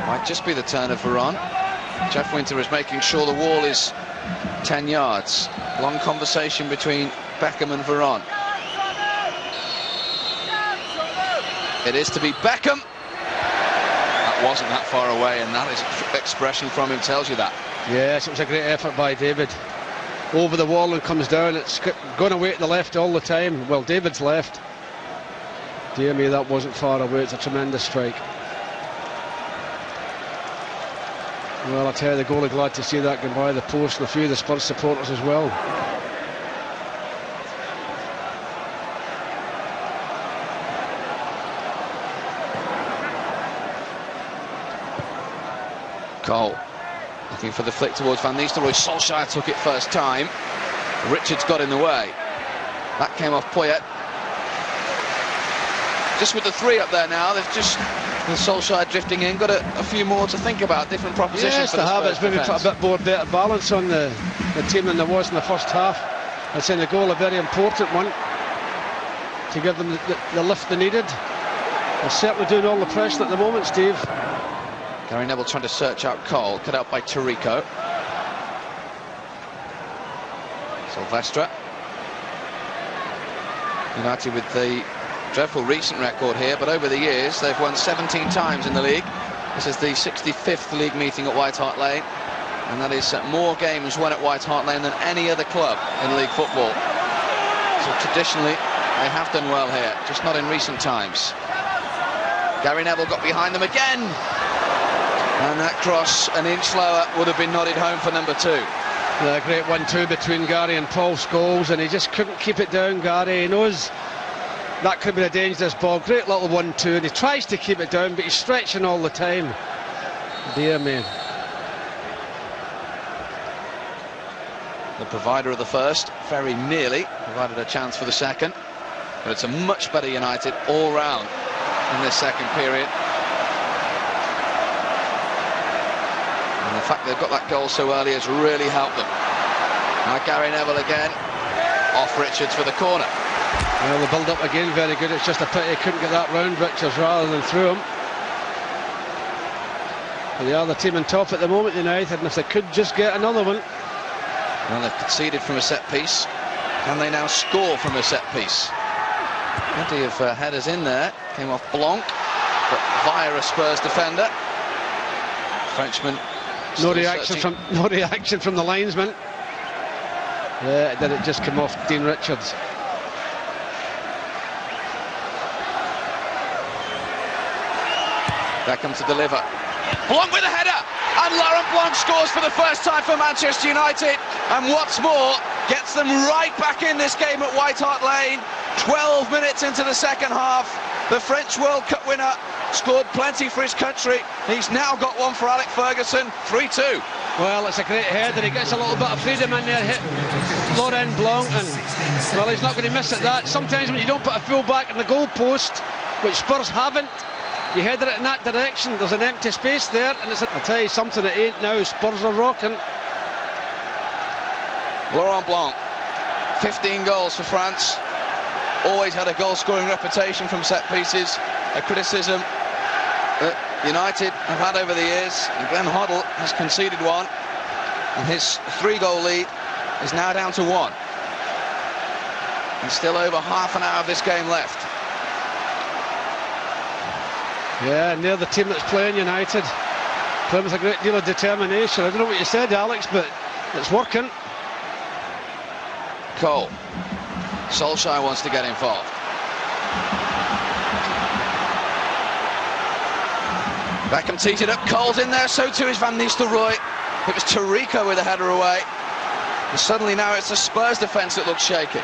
Might just be the turn of Varane. Jeff Winter is making sure the wall is 10 yards. Long conversation between Beckham and Veron. It is to be Beckham. That wasn't that far away, and that is expression from him tells you that. Yes, it was a great effort by David. Over the wall and comes down. It's going away to the left all the time. Well, David's left. Dear me, that wasn't far away. It's a tremendous strike. Well, I tell you, the goalie glad to see that going by the post, and a few of the Spurs supporters as well. Cole looking for the flick towards Van Nistelrooy. Solskjaer took it first time. Richards got in the way. That came off Poyet. Just with the three up there now, they've just, with Solskjaer drifting in, got a few more to think about, different propositions. Yes, for the It's maybe put a bit more better balance on the team than there was in the first half. I'd say the goal a very important one to give them the lift they needed. They're certainly doing all the pressure at the moment, Steve. Gary Neville trying to search out Cole, cut out by Tirico. Silvestre. United with the dreadful recent record here, but over the years they've won 17 times in the league. This is the 65th league meeting at White Hart Lane, and that is more games won at White Hart Lane than any other club in league football. So traditionally they have done well here, just not in recent times. Gary Neville got behind them again, and that cross an inch lower would have been nodded home for number 2. A great 1-2 between Gary and Paul Scholes, and he just couldn't keep it down. Gary, he knows that could be a dangerous ball. Great little 1-2, and he tries to keep it down, but he's stretching all the time. Dear me. The provider of the first very nearly provided a chance for the second, but it's a much better United all round in this second period. And the fact they've got that goal so early has really helped them. Now Gary Neville again, off Richards for the corner. Well, the build-up again, very good. It's just a pity he couldn't get that round Richards rather than through him. But they are the team on top at the moment, United, and if they could just get another one. Well, they've conceded from a set piece. Can they now score from a set piece? Plenty of headers in there. Came off Blanc, but via a Spurs defender. Frenchman. No reaction from the linesman. Yeah, did it just come off Dean Richards? Beckham to deliver. Blanc with a header, and Laurent Blanc scores for the first time for Manchester United, and what's more, gets them right back in this game at White Hart Lane. 12 minutes into the second half, the French World Cup winner scored plenty for his country. He's now got one for Alex Ferguson. 3-2. Well, it's a great header. He gets a little bit of freedom in there, hit Laurent Blanc, and well, he's not going to miss at that. Sometimes when you don't put a full back in the goal post, which Spurs haven't, you header it in that direction, there's an empty space there, and I'll tell you something, it ain't now. Spurs are rocking. Laurent Blanc, 15 goals for France. Always had a goal-scoring reputation from set pieces, a criticism that United have had over the years, and Glenn Hoddle has conceded one, and his 3-goal lead is now down to 1. And still over half an hour of this game left. Yeah, and they're the team that's playing United. Playing with a great deal of determination. I don't know what you said, Alex, but it's working. Cole. Solskjaer wants to get involved. Beckham tees it up, Cole's in there, so too is Van Nistelrooy. It was Tirico with a header away. And suddenly now it's the Spurs defence that looks shaky.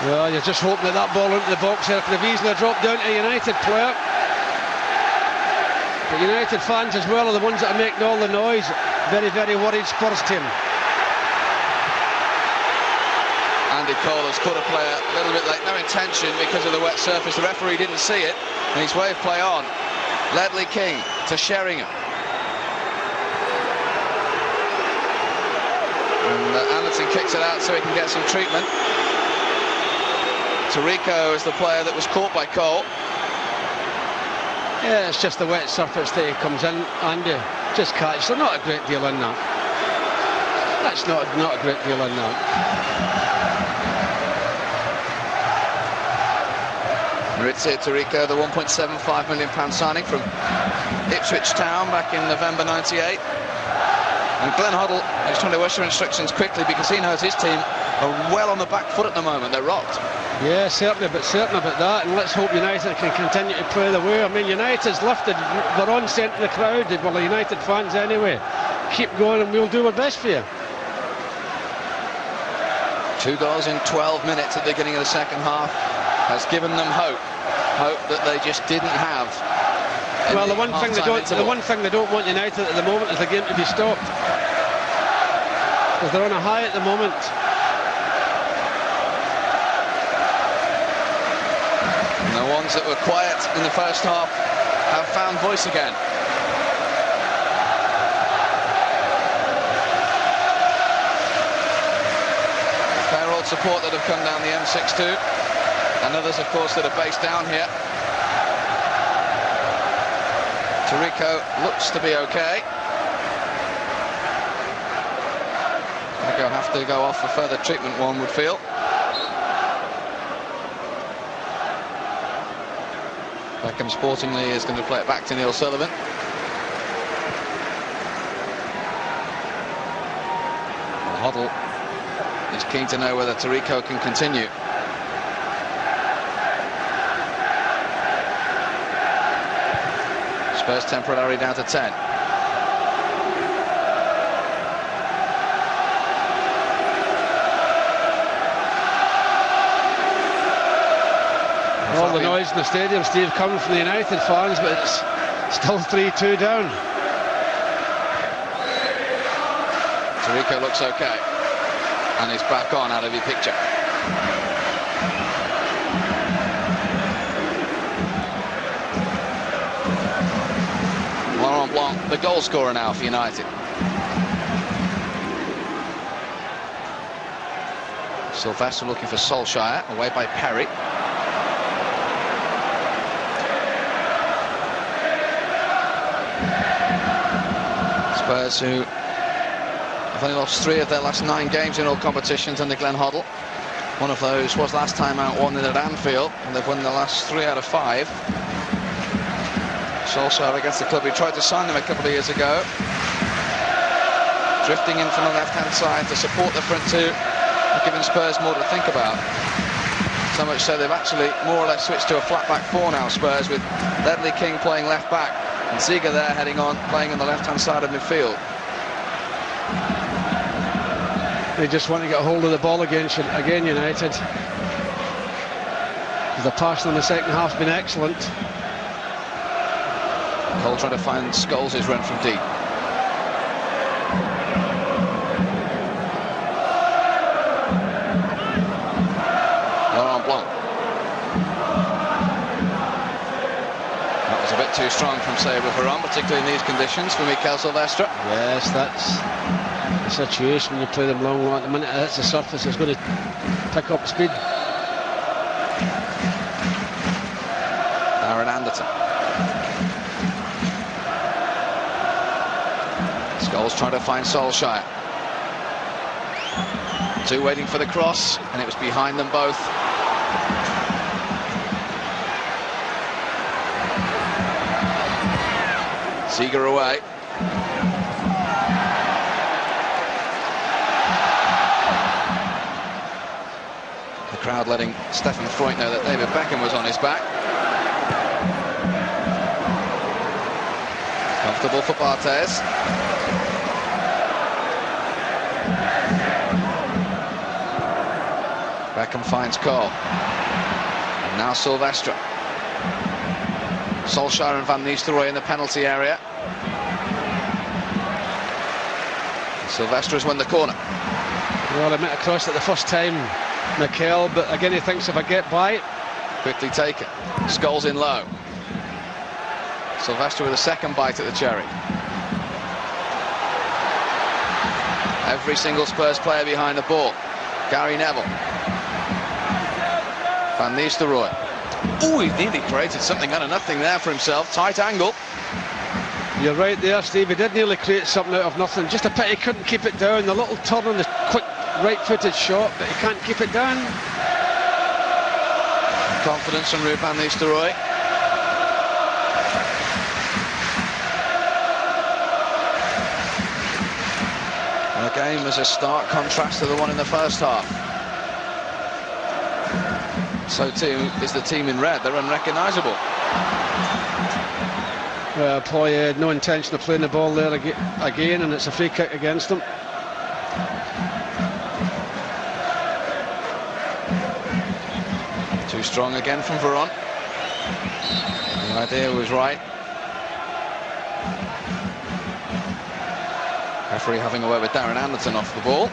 Well, you're just hoping that ball into the box here could have easily dropped down to a United player. But United fans as well are the ones that are making all the noise. Very, very worried Spurs team. Andy Cole has caught a player a little bit late, no intention because of the wet surface. The referee didn't see it, and he's waved play on. Ledley King to Sheringham. And Anderson kicks it out so he can get some treatment. Tirico is the player that was caught by Cole. Yeah, it's just the wet surface that he comes in, Andy. Just catch. So not a great deal in that. That's not a great deal in that. Maurizio Tirico, the £1.75 million signing from Ipswich Town back in November '98. And Glenn Hoddle is trying to issue instructions quickly because he knows his team are well on the back foot at the moment. They're rocked. Yeah, certain about that, and let's hope United can continue to play the way. I mean, United's lifted, they're on centre of the crowd, well, the United fans anyway. Keep going and we'll do our best for you. 2 goals in 12 minutes at the beginning of the second half has given them hope that they just didn't have. Well, the one thing they don't want United at the moment is the game to be stopped, because they're on a high at the moment. And the ones that were quiet in the first half have found voice again. Fair old support that have come down the M6 too, and others, of course, that are based down here. Tirico looks to be okay. He'll have to go off for further treatment, one would feel. Beckham sportingly is going to play it back to Neil Sullivan. Hoddle is keen to know whether Tirico can continue. Spurs temporarily down to 10. All the noise in the stadium, Steve, coming from the United fans, but it's still 3-2 down. Tirico looks okay, and he's back on out of your picture. Laurent Blanc, the goal scorer now for United. Sylvester looking for Solskjaer, away by Perry. Spurs, who have only lost 3 of their last 9 games in all competitions under Glenn Hoddle. One of those was last time out, 1-0 at Anfield, and they've won the last 3 out of 5. Solskjaer against the club who tried to sign them a couple of years ago. Drifting in from the left-hand side to support the front two, and giving Spurs more to think about. So much so they've actually more or less switched to a flat-back 4 now, Spurs, with Ledley King playing left-back. And Ziege there heading on, playing on the left-hand side of midfield. They just want to get a hold of the ball again, United. The passing in the second half has been excellent. Cole trying to find Scholes' run from deep. Laurent Blanc. Too strong from Sabre Ferran, particularly in these conditions for Mikel Silvestre. Yes, that's the situation when you play them long. At the minute it hits the surface, it's going to pick up speed. Aaron Anderton. Scholes trying to find Solskjaer. 2 waiting for the cross, and it was behind them both. Ziege away. The crowd letting Stefan Freund know that David Beckham was on his back. Comfortable for Barthez. Beckham finds Cole. And now Silvestre. Solskjaer and Van Nistelrooy in the penalty area. Silvestre has won the corner. Well, he met across it the first time, Mikel, but again he thinks if I get by it. Quickly taken. Scholes in low. Silvestre with a second bite at the cherry. Every single Spurs player behind the ball. Gary Neville. Van Nistelrooy. Oh, he nearly created something out of nothing there for himself. Tight angle. You're right there, Steve. He did nearly create something out of nothing. Just a pity he couldn't keep it down. The little turn on the quick right-footed shot, but he can't keep it down. Confidence from Ruud van Nistelrooy. The game is a stark contrast to the one in the first half. So too is the team in red. They're unrecognisable. Ploy had no intention of playing the ball there again, and it's a free kick against them. Too strong again from Veron. The idea was right. Referee having a word with Darren Anderton off the ball.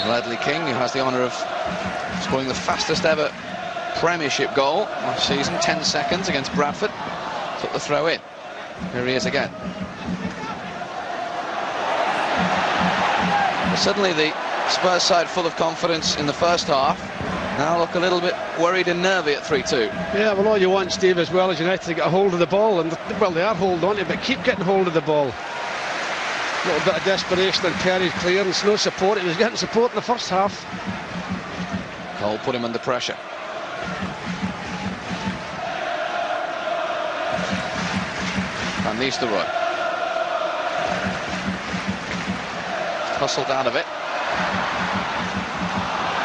And Ledley King, who has the honour of scoring the fastest ever Premiership goal last season, 10 seconds against Bradford, took the throw in. Here he is again. Well, suddenly the Spurs side full of confidence in the first half, now look a little bit worried and nervy at 3-2. Yeah, well, all you want, Steve, as well as United to get a hold of the ball, and well, they are holding on to it, but keep getting hold of the ball. A little bit of desperation and Perry's clearance, no support. He was getting support in the first half. Cole put him under pressure. Van Nistelrooy hustled out of it.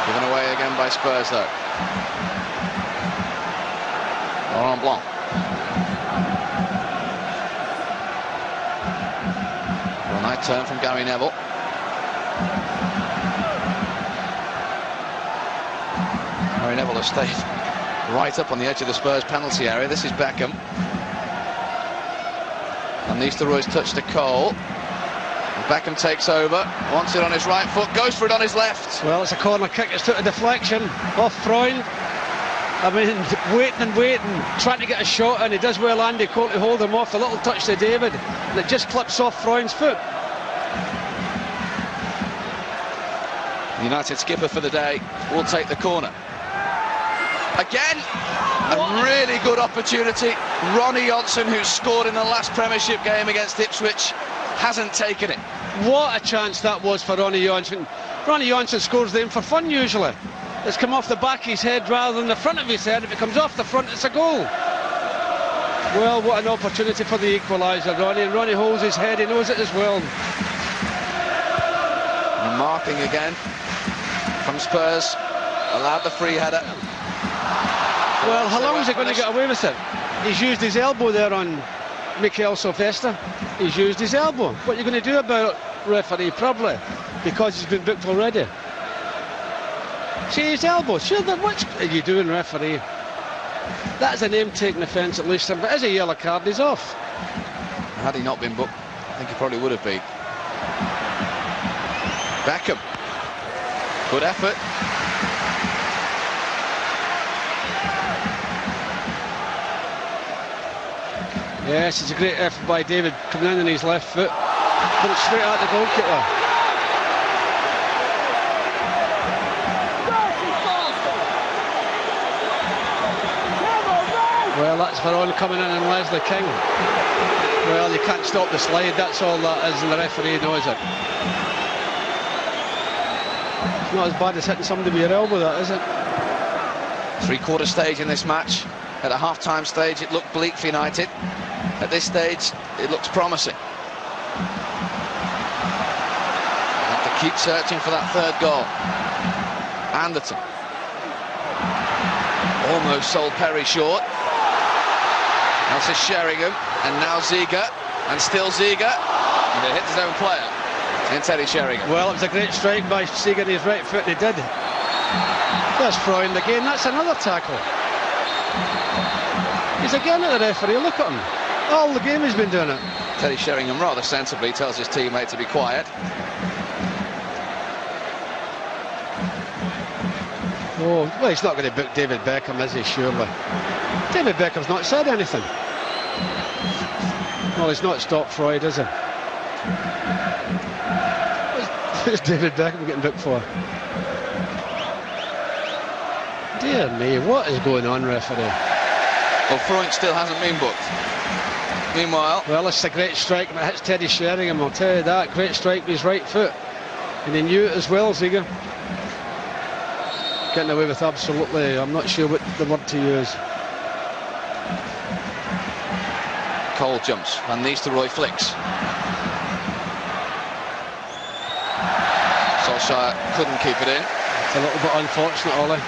Given away again by Spurs though. Laurent Blanc. Well, nice turn from Gary Neville. Gary Neville has stayed right up on the edge of the Spurs penalty area. This is Beckham. And Nistelrooy's touch to Cole. And Beckham takes over, wants it on his right foot, goes for it on his left. Well, it's a corner kick, it's took a deflection off Freund. I mean, waiting, trying to get a shot, and he does well, Andy Cole, to hold him off. A little touch to David, and it just clips off Freund's foot. United skipper for the day will take the corner. Again, a really good opportunity. Ronnie Johnson, who scored in the last Premiership game against Ipswich, hasn't taken it. What a chance that was for Ronnie Johnson. Ronnie Johnson scores them for fun usually. It's come off the back of his head rather than the front of his head. If it comes off the front, it's a goal. Well, what an opportunity for the equaliser, Ronnie. And Ronnie holds his head, he knows it as well. And marking again from Spurs, allowed the free header. Well, how long is he going to get away with it? He's used his elbow there on Mikel Sylvester. He's used his elbow. What are you going to do about it, referee? Probably because he's been booked already. See his elbow. Sure, what are you doing, referee? That's a name-taking offence at least, but as a yellow card, he's off. Had he not been booked, I think he probably would have been. Beckham. Good effort. Yes, it's a great effort by David, coming in on his left foot. Put it straight at the goalkeeper. Well, that's Veron coming in and Leslie King. Well, you can't stop the slide, that's all that is, and the referee knows it. It's not as bad as hitting somebody with your elbow, that, is it? Three-quarter stage in this match. At a half-time stage, it looked bleak for United. At this stage, it looks promising. Have to keep searching for that third goal. Anderton. Almost sold Perry short. That's Sheringham, and now Ziege, and still Ziege, and it hits his own player in Teddy Sheringham. Well, it was a great strike by Ziege on his right foot, he did. That's Freund again, that's another tackle. He's again at the referee, look at him. All the game he's been doing it. Teddy Sheringham rather sensibly tells his teammate to be quiet. Oh, well, he's not going to book David Beckham, is he, surely? David Beckham's not said anything. Well, he's not stopped Freud, is he? What's David Beckham getting booked for? Dear me, what is going on, referee? Well, Freund still hasn't been booked. Meanwhile... Well, it's a great strike, and it hits Teddy Sheringham, I'll tell you that. Great strike with his right foot. And he knew it as well, Ziege. Getting away with absolutely, I'm not sure what the word to use. Cole jumps, Van Nistelrooy flicks. Solskjaer couldn't keep it in. It's a little bit unfortunate, Ollie.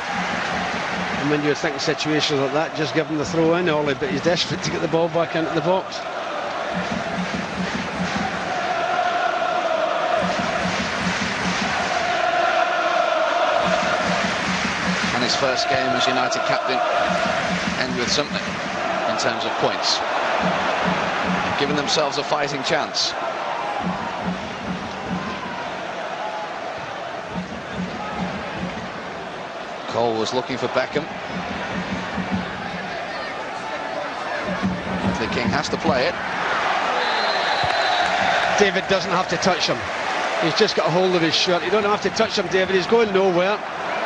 And when you're thinking situations like that, just give him the throw in, Ollie, but he's desperate to get the ball back into the box. And his first game as United captain end with something in terms of points. Giving themselves a fighting chance. Cole was looking for Beckham. The King has to play it. David doesn't have to touch him. He's just got a hold of his shirt. You don't have to touch him, David. He's going nowhere.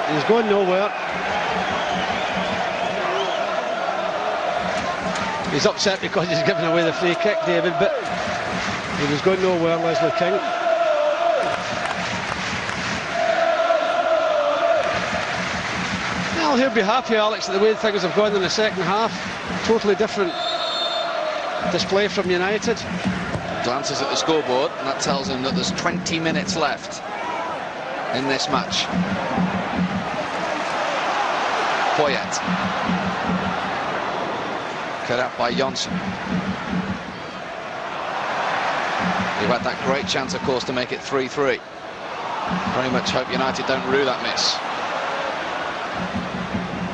He's going nowhere. He's upset because he's given away the free kick, David, but he was going nowhere, Leslie King. Well, he'll be happy, Alex, at the way things have gone in the second half. Totally different display from United. Glances at the scoreboard, and that tells him that there's 20 minutes left in this match. Poyet. Cut out by Johnson. He had that great chance, of course, to make it 3-3. Very much hope United don't rue that miss.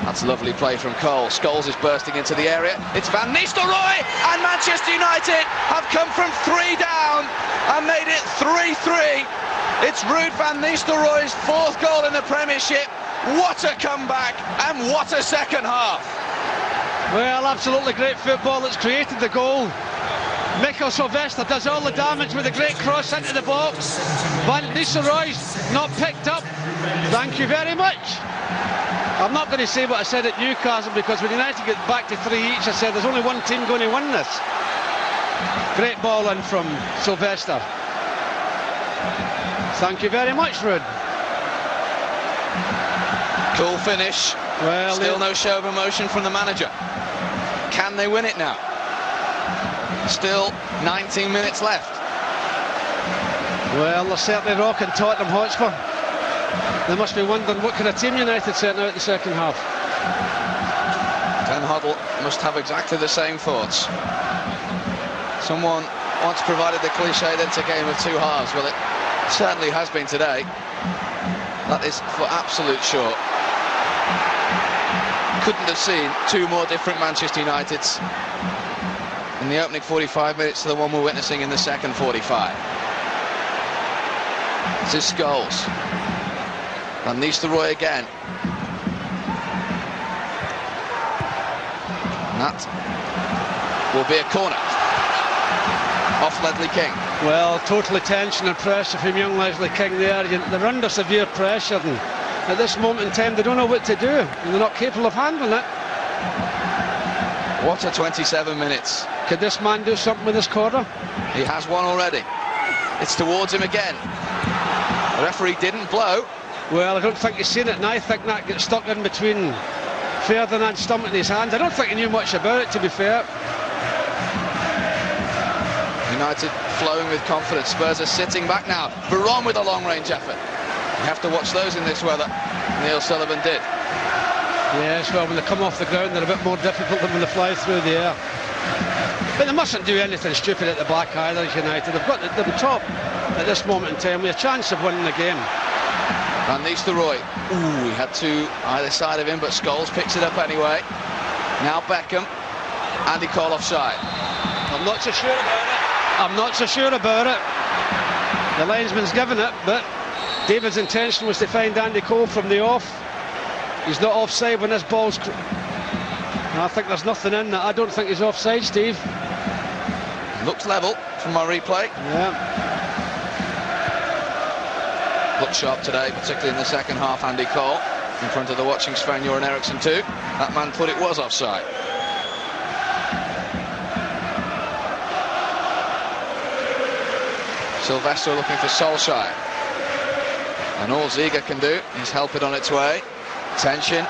That's lovely play from Cole. Scholes is bursting into the area. It's Van Nistelrooy, and Manchester United have come from 3 down and made it 3-3. It's Ruud van Nistelrooy's 4th goal in the Premiership. What a comeback, and what a second half. Well, absolutely great football that's created the goal. Mikkel Sylvester does all the damage with a great cross into the box. Van Nistelrooy's not picked up. Thank you very much. I'm not going to say what I said at Newcastle, because when United get back to 3 each, I said there's only one team going to win this. Great ball in from Sylvester. Thank you very much, Ruud. Cool finish. Well, still no show of emotion from the manager. Can they win it now? Still 19 minutes left. Well, they're certainly rocking Tottenham Hotspur. They must be wondering what kind of team United sent out the second half. Glenn Hoddle must have exactly the same thoughts. Someone once provided the cliche that it's a game of 2 halves. Well, it certainly has been today. That is for absolute sure. Couldn't have seen 2 more different Manchester Uniteds in the opening 45 minutes to the one we're witnessing in the second 45. This is Scholes. Van Nistelrooy again. That will be a corner. Off Leslie King. Well, total tension and pressure from young Leslie King there. They're under severe pressure, and at this moment in time they don't know what to do, and they're not capable of handling it. What a 27 minutes. Could this man do something with this corner? He has one already. It's towards him again. The referee didn't blow. Well, I don't think he's seen it, and I think that gets stuck in between Ferdinand's stomach and his hands. I don't think he knew much about it, to be fair. United flowing with confidence. Spurs are sitting back now. Veron with a long-range effort. You have to watch those in this weather. Neil Sullivan did. Yes, well, when they come off the ground, they're a bit more difficult than when they fly through the air. But they mustn't do anything stupid at the back either, United. They've got the top at this moment in time with a chance of winning the game. Van Nistelrooy. Ooh, he had 2 either side of him, but Scholes picks it up anyway. Now Beckham. Andy Cole offside. I'm not so sure about it. I'm not so sure about it. The linesman's given it, but David's intention was to find Andy Cole from the off. He's not offside when this ball's... I think there's nothing in that. I don't think he's offside, Steve. Looks level from my replay. Yeah. Looked sharp today, particularly in the second half, Andy Cole. in front of the watching Sven-Göran Eriksson too. That man thought it was offside. Sylvester looking for Solskjaer. And all Ziege can do is help it on its way. Tension,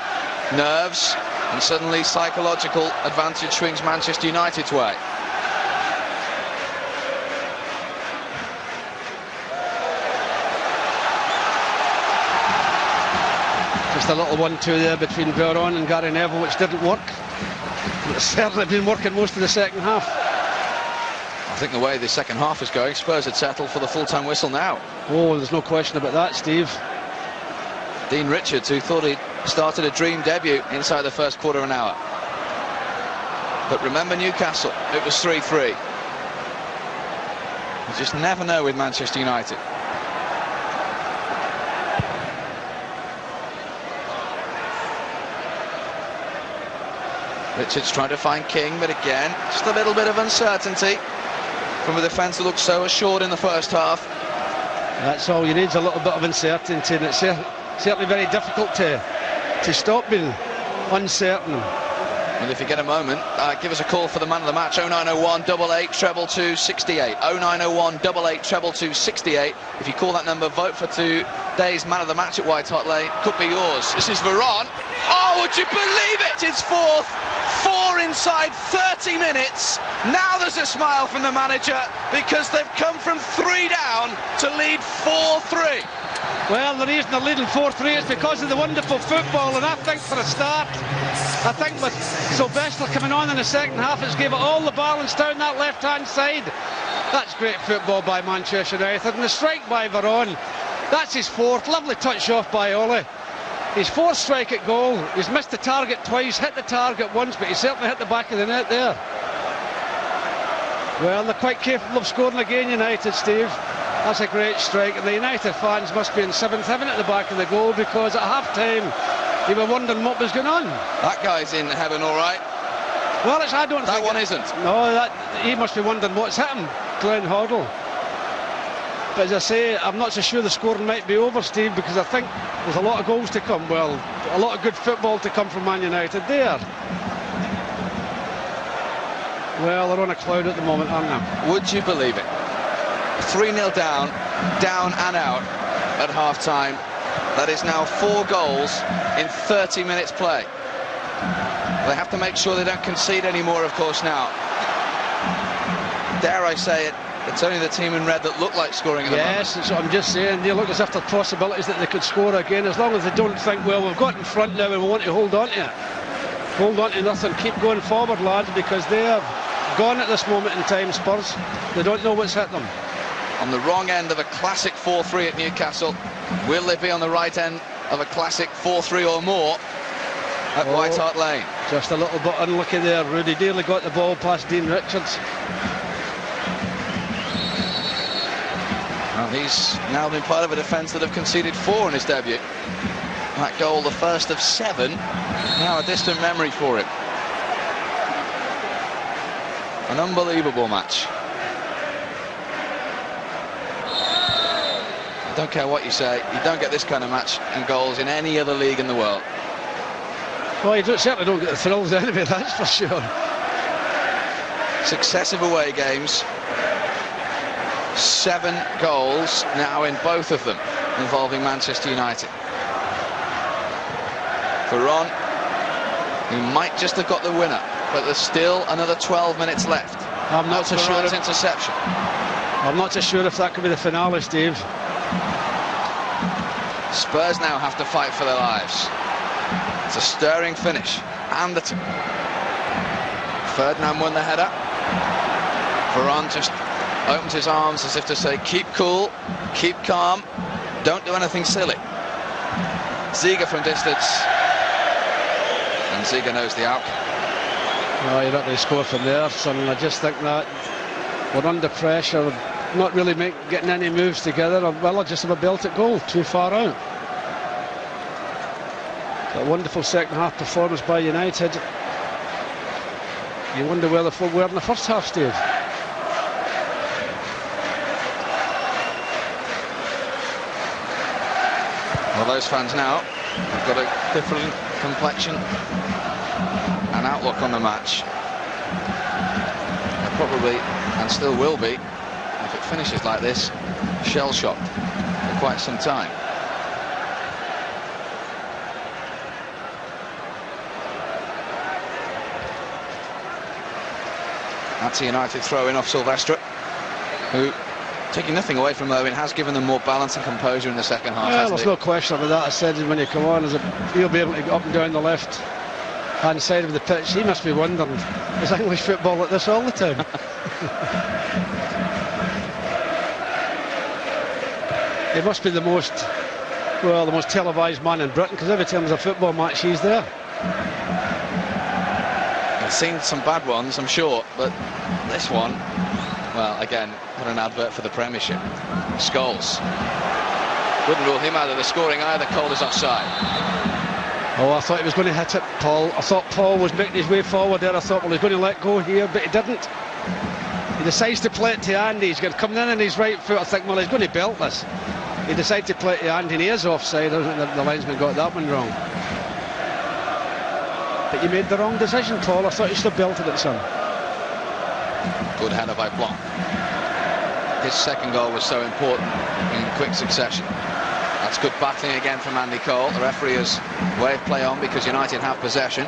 nerves, and suddenly psychological advantage swings Manchester United's way. Just a little 1-2 there between Veron and Gary Neville, which didn't work. It's certainly been working most of the second half. I think the way the second half is going, Spurs had settled for the full-time whistle now. Oh, there's no question about that, Steve. Dean Richards, who thought he'd started a dream debut inside the first quarter of an hour. But remember Newcastle, it was 3-3. You just never know with Manchester United. Richards trying to find King, but again, just a little bit of uncertainty from a defence that looked so assured in the first half. That's all you need, is a little bit of uncertainty, and it's certainly very difficult to stop being uncertain. And if you get a moment, give us a call for the man of the match, 0901 88 222 68. 0901 88 222 68. If you call that number, vote for today's man of the match at White Hart Lane. Could be yours. This is Veron. Oh, would you believe it? It's fourth. 4 inside 30 minutes. Now there's a smile from the manager because they've come from 3 down to lead 4-3. Well, the reason they're leading 4-3 is because of the wonderful football, and I think for a start, I think with Sylvester coming on in the second half, it's gave it all the balance down that left-hand side. That's great football by Manchester United, and the strike by Veron, that's his 4th, lovely touch off by Ole. His 4th strike at goal. He's missed the target twice, hit the target once, but he certainly hit the back of the net there. Well, they're quite capable of scoring again, United, Steve. That's a great strike, and the United fans must be in 7th heaven at the back of the goal, because at half-time they were wondering what was going on. That guy's in heaven, all right. Well, I don't think... That one isn't. No, he must be wondering what's hit him, Glenn Hoddle. But as I say, I'm not so sure the scoring might be over, Steve, because I think there's a lot of goals to come. Well, a lot of good football to come from Man United there. Well, they're on a cloud at the moment, aren't they? Would you believe it? 3-0 down and out at half-time. That is now 4 goals in 30 minutes play. They have to make sure they don't concede any more, of course, now. Dare I say it, it's only the team in red that look like scoring at the moment. Yes, that's what I'm just saying. They look as if there are possibilities that they could score again, as long as they don't think, well, we've got in front now and we want to hold on to it. Hold on to nothing, keep going forward, lads, because they have gone at this moment in time, Spurs. They don't know what's hit them. On the wrong end of a classic 4-3 at Newcastle. Will they be on the right end of a classic 4-3 or more at White Hart Lane? Just a little bit unlucky there. Rudy Daly got the ball past Dean Richards. Well, he's now been part of a defence that have conceded 4 in his debut. That goal, the first of 7, now a distant memory for him. An unbelievable match. I don't care what you say, you don't get this kind of match and goals in any other league in the world. Well, you certainly don't get the thrills anyway, that's for sure. Successive away games, 7 goals now in both of them involving Manchester United. Veron, who might just have got the winner, but there's still another 12 minutes left. I'm not so sure. Interception. I'm not so sure if that could be the finale, Steve. Spurs now have to fight for their lives. It's a stirring finish, and Ferdinand won the header. Veron just opens his arms as if to say, keep cool, keep calm, don't do anything silly. Ziege from distance, and Ziege knows the outcome. No, you're not going to score from there, son. I just think that we're under pressure, not really getting any moves together. Well, I just have a belted goal too far out. A wonderful second half performance by United. You wonder where they were in the first half, Steve. Well, those fans now They've got a different complexion and outlook on the match. They probably, and still will be, if it finishes like this, shell-shocked for quite some time. That's United throwing off Silvestre, who, taking nothing away from Owen, has given them more balance and composure in the second half. Well, there's no question about that. I said when you come on, he'll be able to get up and down the left-hand side of the pitch. He must be wondering, is English football like this all the time? He must be the most televised man in Britain, because every time there's a football match, he's there. I've seen some bad ones, I'm sure, but this one, well, again, what an advert for the Premiership. Scholes. Wouldn't rule him out of the scoring either. Cole is offside. Oh, I thought he was going to hit it, Paul. I thought Paul was making his way forward there. I thought, well, he's going to let go here, but he didn't. He decides to play it to Andy. He's going to come in on his right foot. I think, well, he's going to belt this. He decided to play it to Andy, and he is offside. I think the linesman got that one wrong. But you made the wrong decision, Paul. I thought you should have belted it, son. Good header by Blanc. His second goal was so important in quick succession. That's good battling again from Andy Cole. The referee has waved play on because United have possession.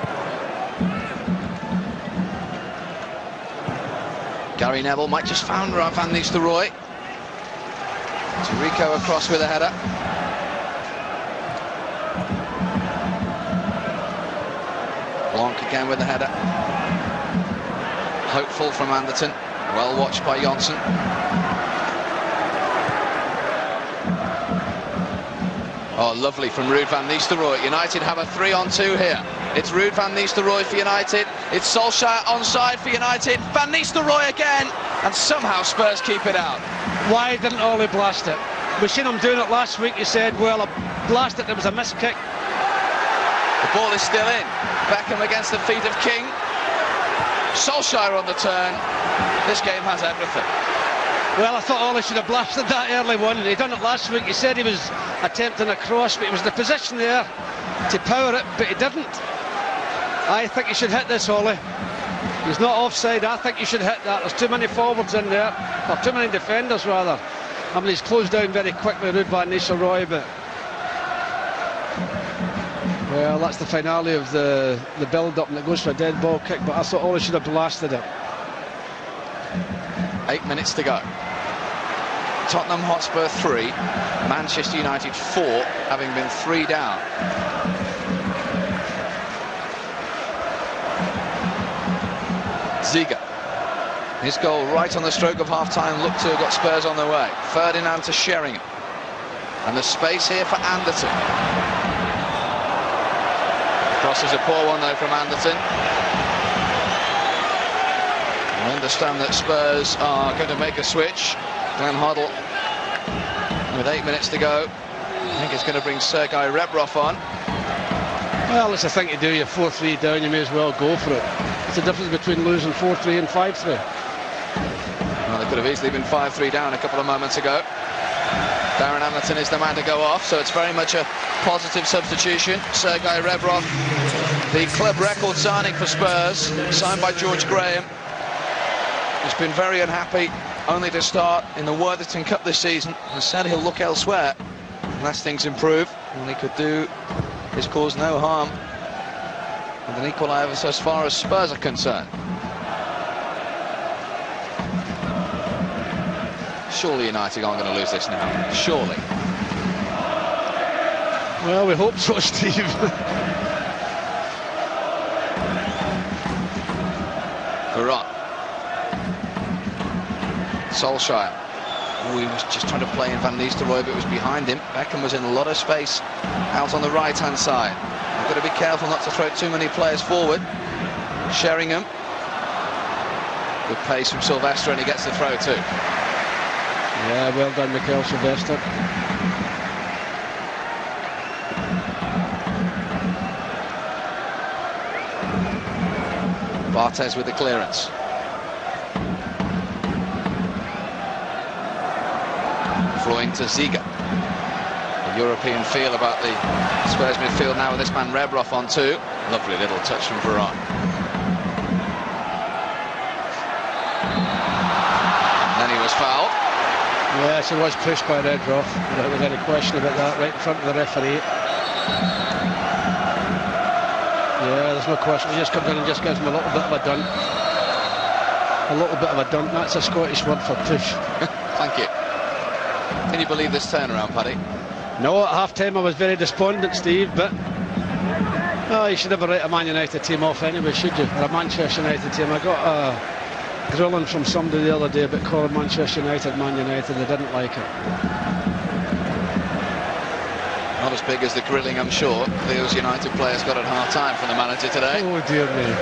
Gary Neville might just found Van Nistelrooy. Rico across with a header. Blanc again with the header. Hopeful from Anderton. Well watched by Johnson. Oh, lovely from Ruud van Nistelrooy. United have a 3-on-2 here. It's Ruud van Nistelrooy for United. It's Solskjaer onside for United. Van Nistelrooy again. And somehow Spurs keep it out. Why didn't Ole blast it? We seen him doing it last week. He said, well, I blasted it. There was a missed kick. The ball is still in. Beckham against the feet of King. Solskjaer on the turn. This game has everything. Well, I thought Ole should have blasted that early one. He done it last week. He said he was attempting a cross, but he was in the position there to power it, but he didn't. I think he should hit this, Ole. He's not offside. I think he should hit that. There's too many forwards in there, or too many defenders rather. I mean, he's closed down very quickly, Ruud van Nistelrooy, but well, that's the finale of the build-up, and it goes for a dead ball kick. But I thought Ole should have blasted it. 8 minutes to go. Tottenham Hotspur 3, Manchester United 4, having been 3 down. Ziga. His goal right on the stroke of half-time looked to have got Spurs on their way. Ferdinand to Sheringham. And the space here for Anderton. Cross is a poor one though from Anderton. I understand that Spurs are going to make a switch. Glenn Hoddle, with 8 minutes to go, I think it's going to bring Sergei Rebrov on. Well, it's a thing to do. You're 4-3 down, you may as well go for it. It's the difference between losing 4-3 and 5-3. Well, they could have easily been 5-3 down a couple of moments ago. Darren Anderton is the man to go off, so it's very much a positive substitution. Sergei Rebrov, the club record signing for Spurs, signed by George Graham. He's been very unhappy only to start in the Worthington Cup this season, and said he'll look elsewhere unless things improve, and he could do his cause no harm with an equaliser as far as Spurs are concerned. Surely United aren't going to lose this now. Surely. Well, we hope so, Steve. Varane. Solskjaer. Oh, he was just trying to play in Van Nistelrooy, but it was behind him. Beckham was in a lot of space out on the right-hand side. You've got to be careful not to throw too many players forward. Sheringham. Good pace from Silvestre, and he gets the throw too. Yeah, well done, Mikel Silvestre. Barthez with the clearance. Throwing to Ziga. European feel about the Spurs midfield now with this man Rebroff on too. Lovely little touch from Varane. And then he was fouled. Yes, he was pushed by Rebroff. There was any question about that, right in front of the referee. Yeah, there's no question. He just comes in and just gives him a little bit of a dunt. A little bit of a dunt. That's a Scottish word for push. Thank you. Can you believe this turnaround, Paddy? No, at half-time I was very despondent, Steve, but you should never write a Man United team off anyway, should you? Or a Manchester United team. I got a grilling from somebody the other day about calling Manchester United Man United. They didn't like it. Not as big as the grilling, I'm sure, those United players got at half-time from the manager today. Oh, dear me.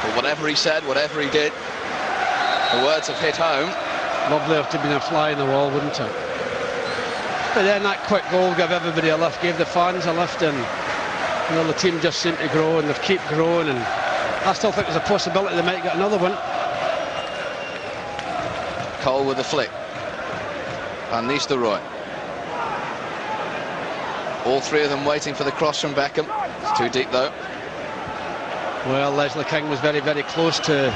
But whatever he said, whatever he did, the words have hit home. Lovely to have been a fly in the wall, wouldn't it? But then that quick goal gave everybody a lift, gave the fans a lift, and the team just seemed to grow, and they've kept growing, and I still think there's a possibility they might get another one. Cole with the flick. Van Nistelrooy. All three of them waiting for the cross from Beckham. It's too deep though. Well, Leslie King was very, very close to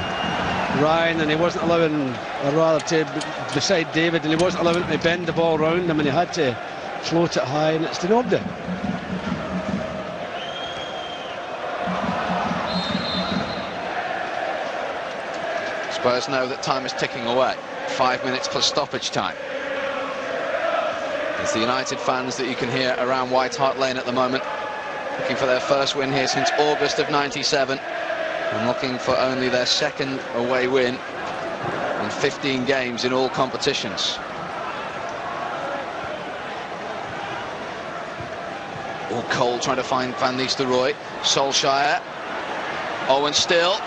Ryan, and he wasn't allowing, or rather to beside David, and he wasn't allowing him to bend the ball round him, and he had to float it high, and it's to nobody. Spurs know that time is ticking away. 5 minutes plus stoppage time. It's the United fans that you can hear around White Hart Lane at the moment, looking for their first win here since August of '97. And looking for only their second away win in 15 games in all competitions. Cole trying to find Van Nistelrooy. Solskjaer. Owen still.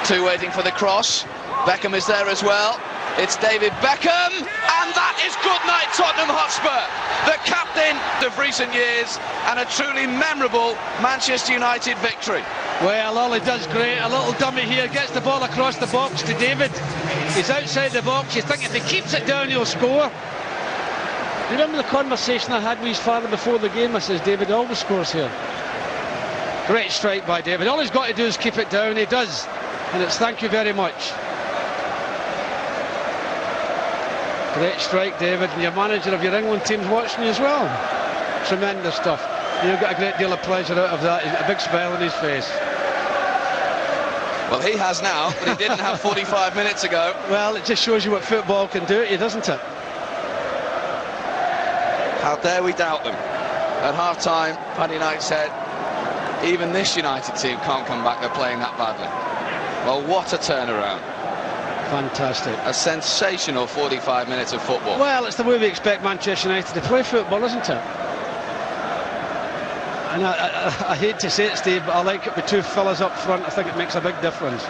Two waiting for the cross. Beckham is there as well. It's David Beckham, and that is good night Tottenham Hotspur, the captain of recent years, and a truly memorable Manchester United victory. Well, Ollie does great. A little dummy here, gets the ball across the box to David. He's outside the box. You think if he keeps it down, he'll score. Remember the conversation I had with his father before the game? I says, David always scores here. Great strike by David. All he's got to do is keep it down. He does. And it's thank you very much. Great strike, David, and your manager of your England team's watching you as well. Tremendous stuff. You'll get a great deal of pleasure out of that. He's got a big smile on his face. Well, he has now, but he didn't have 45 minutes ago. Well, it just shows you what football can do to you, doesn't it? How dare we doubt them? At half-time, Paddy Knight said, even this United team can't come back, they're playing that badly. Well, what a turnaround. Fantastic. A sensational 45 minutes of football. Well, it's the way we expect Manchester United to play football, isn't it? And I hate to say it, Steve, but I like it with two fellas up front. I think it makes a big difference.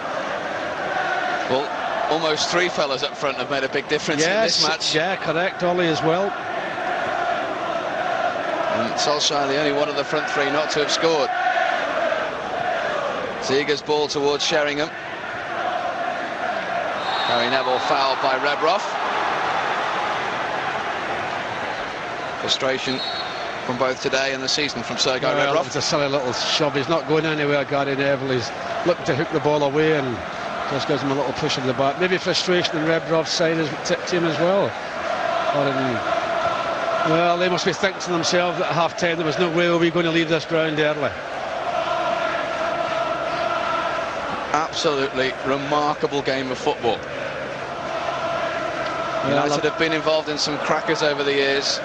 Well, almost three fellas up front have made a big difference in this match. Yeah, correct. Ollie as well. And Solskjaer, the only one of the front three not to have scored. Ziger's ball towards Sheringham. Harry Neville fouled by Rebroff. Frustration from both today and the season from Sergei Rebroff. It's a silly little shove. He's not going anywhere, Gary Neville. He's looking to hook the ball away and just gives him a little push in the back. Maybe frustration in Rebroff's side team as well. Well, they must be thinking to themselves at half-time, there was no way we were going to leave this ground early. Absolutely remarkable game of football. United have been involved in some crackers over the years.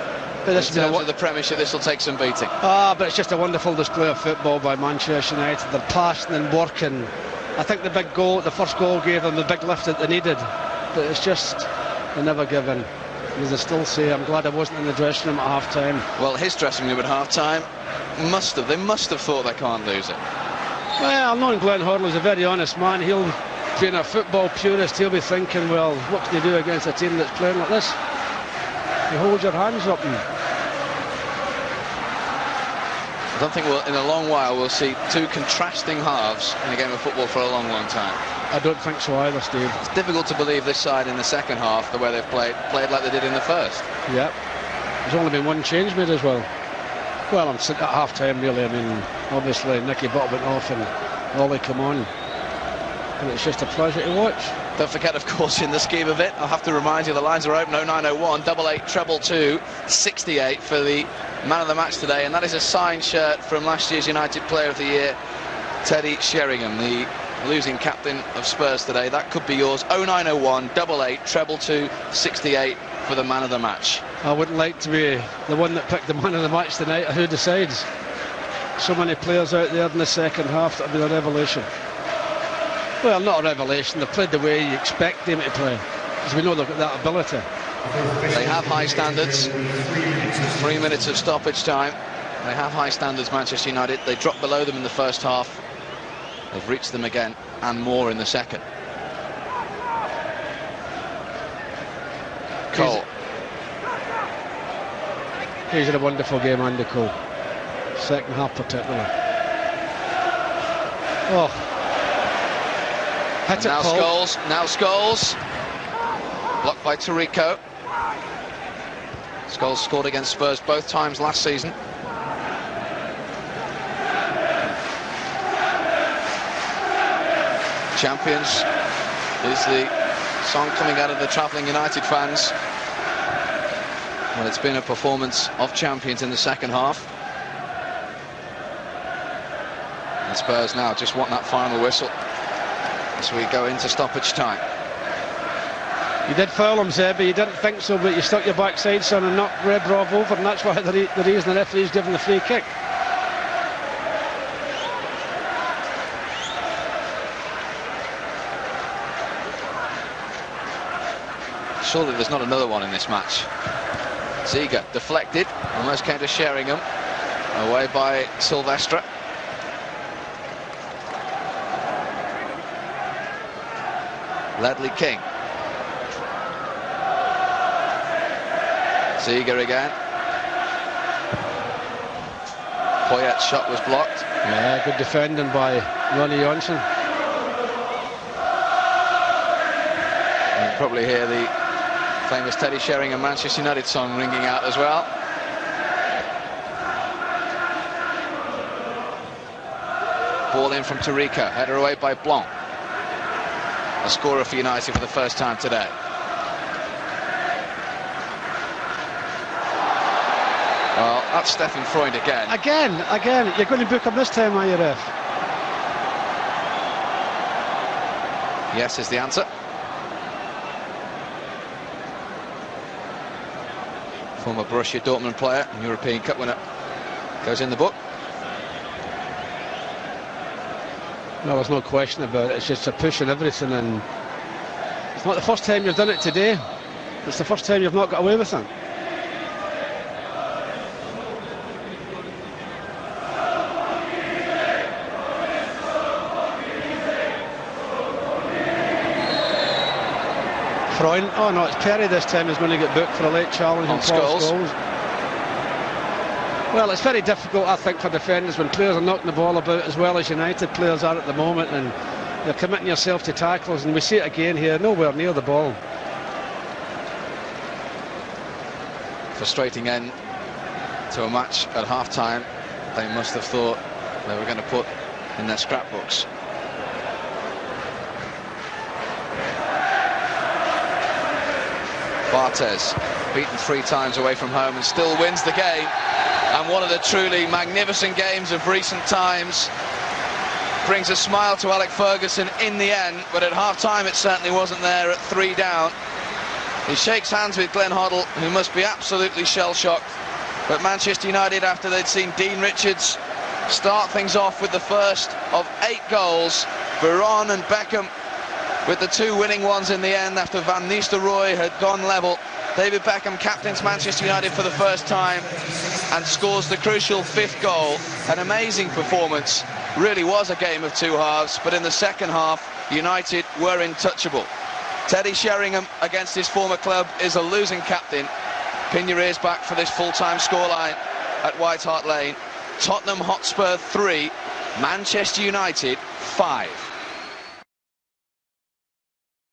In terms of the Premiership, this will take some beating. But it's just a wonderful display of football by Manchester United. They're passing and working. I think the big goal, the first goal, gave them the big lift that they needed. But it's just, they never give in. As I still say, I'm glad I wasn't in the dressing room at half-time. Well, his dressing room at half-time they must have thought they can't lose it. Well, knowing Glenn Hoddle's a very honest man, he'll, being a football purist, he'll be thinking, well, what can you do against a team that's playing like this? You hold your hands up. And I don't think in a long while we'll see two contrasting halves in a game of football for a long, long time. I don't think so either, Steve. It's difficult to believe this side in the second half, the way they've played like they did in the first. Yep. There's only been one change made as well. Well, I'm sitting at half-time really. I mean, obviously Nicky Butt went off and Ollie come on. And it's just a pleasure to watch. Don't forget, of course, in the scheme of it, I'll have to remind you, the lines are open. 0901 88 222 68 for the man of the match today, and that is a signed shirt from last year's United Player of the Year, Teddy Sheringham, the losing captain of Spurs today. That could be yours. 0901 88 222 68 for the man of the match. I wouldn't like to be the one that picked the man of the match tonight. Who decides? So many players out there in the second half. That'll be a revelation. Well, not a revelation. They've played the way you expect them to play, because we know they've got that ability. They have high standards. 3 minutes of stoppage time. They have high standards, Manchester United. They dropped below them in the first half. They've reached them again and more in the second. Cole. He's had a wonderful game, Andy Cole. Second half particularly. Oh. Hit it, now Paul. Scholes. Now Scholes. Blocked by Tarico. Scholes scored against Spurs both times last season. Champions is the song coming out of the travelling United fans. Well, it's been a performance of champions in the second half. And Spurs now just want that final whistle as we go into stoppage time. You did foul him, Zeb, but you didn't think so, but you stuck your backside, son, and knocked Rebrov over, and that's why the reason the referee's given the free kick. Surely there's not another one in this match. Ziege deflected, almost came to Sheringham, away by Silvestre. Ledley King. Ziege again. Poyet's shot was blocked. Yeah, good defending by Ronnie Johnson. You can probably hear the famous Teddy Sheringham Manchester United song ringing out as well. Ball in from Tarico, header away by Blanc. A scorer for United for the first time today. Well, that's Stefan Freund again. Again. You're going to book him this time, are you, ref? Yes is the answer. Former Borussia Dortmund player and European Cup winner goes in the book. No, there's no question about it. It's just a push and everything, and it's not the first time you've done it today. It's the first time you've not got away with it. Freund. Oh no, it's Perry this time is going to get booked for a late challenge on Paul Scholes. Well, it's very difficult, I think, for defenders when players are knocking the ball about as well as United players are at the moment, and you're committing yourself to tackles, and we see it again here, nowhere near the ball. Frustrating end to a match at half-time. They must have thought they were going to put in their scrapbooks. Barthez, beaten 3 times away from home and still wins the game. And one of the truly magnificent games of recent times. Brings a smile to Alec Ferguson in the end, but at half-time it certainly wasn't there at 3 down. He shakes hands with Glenn Hoddle, who must be absolutely shell-shocked. But Manchester United, after they'd seen Dean Richards start things off with the first of 8 goals, Veron and Beckham with the 2 winning ones in the end after Van Nistelrooy had gone level. David Beckham captains Manchester United for the first time and scores the crucial 5th goal. An amazing performance. Really was a game of 2 halves, but in the second half, United were untouchable. Teddy Sheringham against his former club is a losing captain. Pin your ears back for this full-time scoreline at White Hart Lane. Tottenham Hotspur 3, Manchester United 5.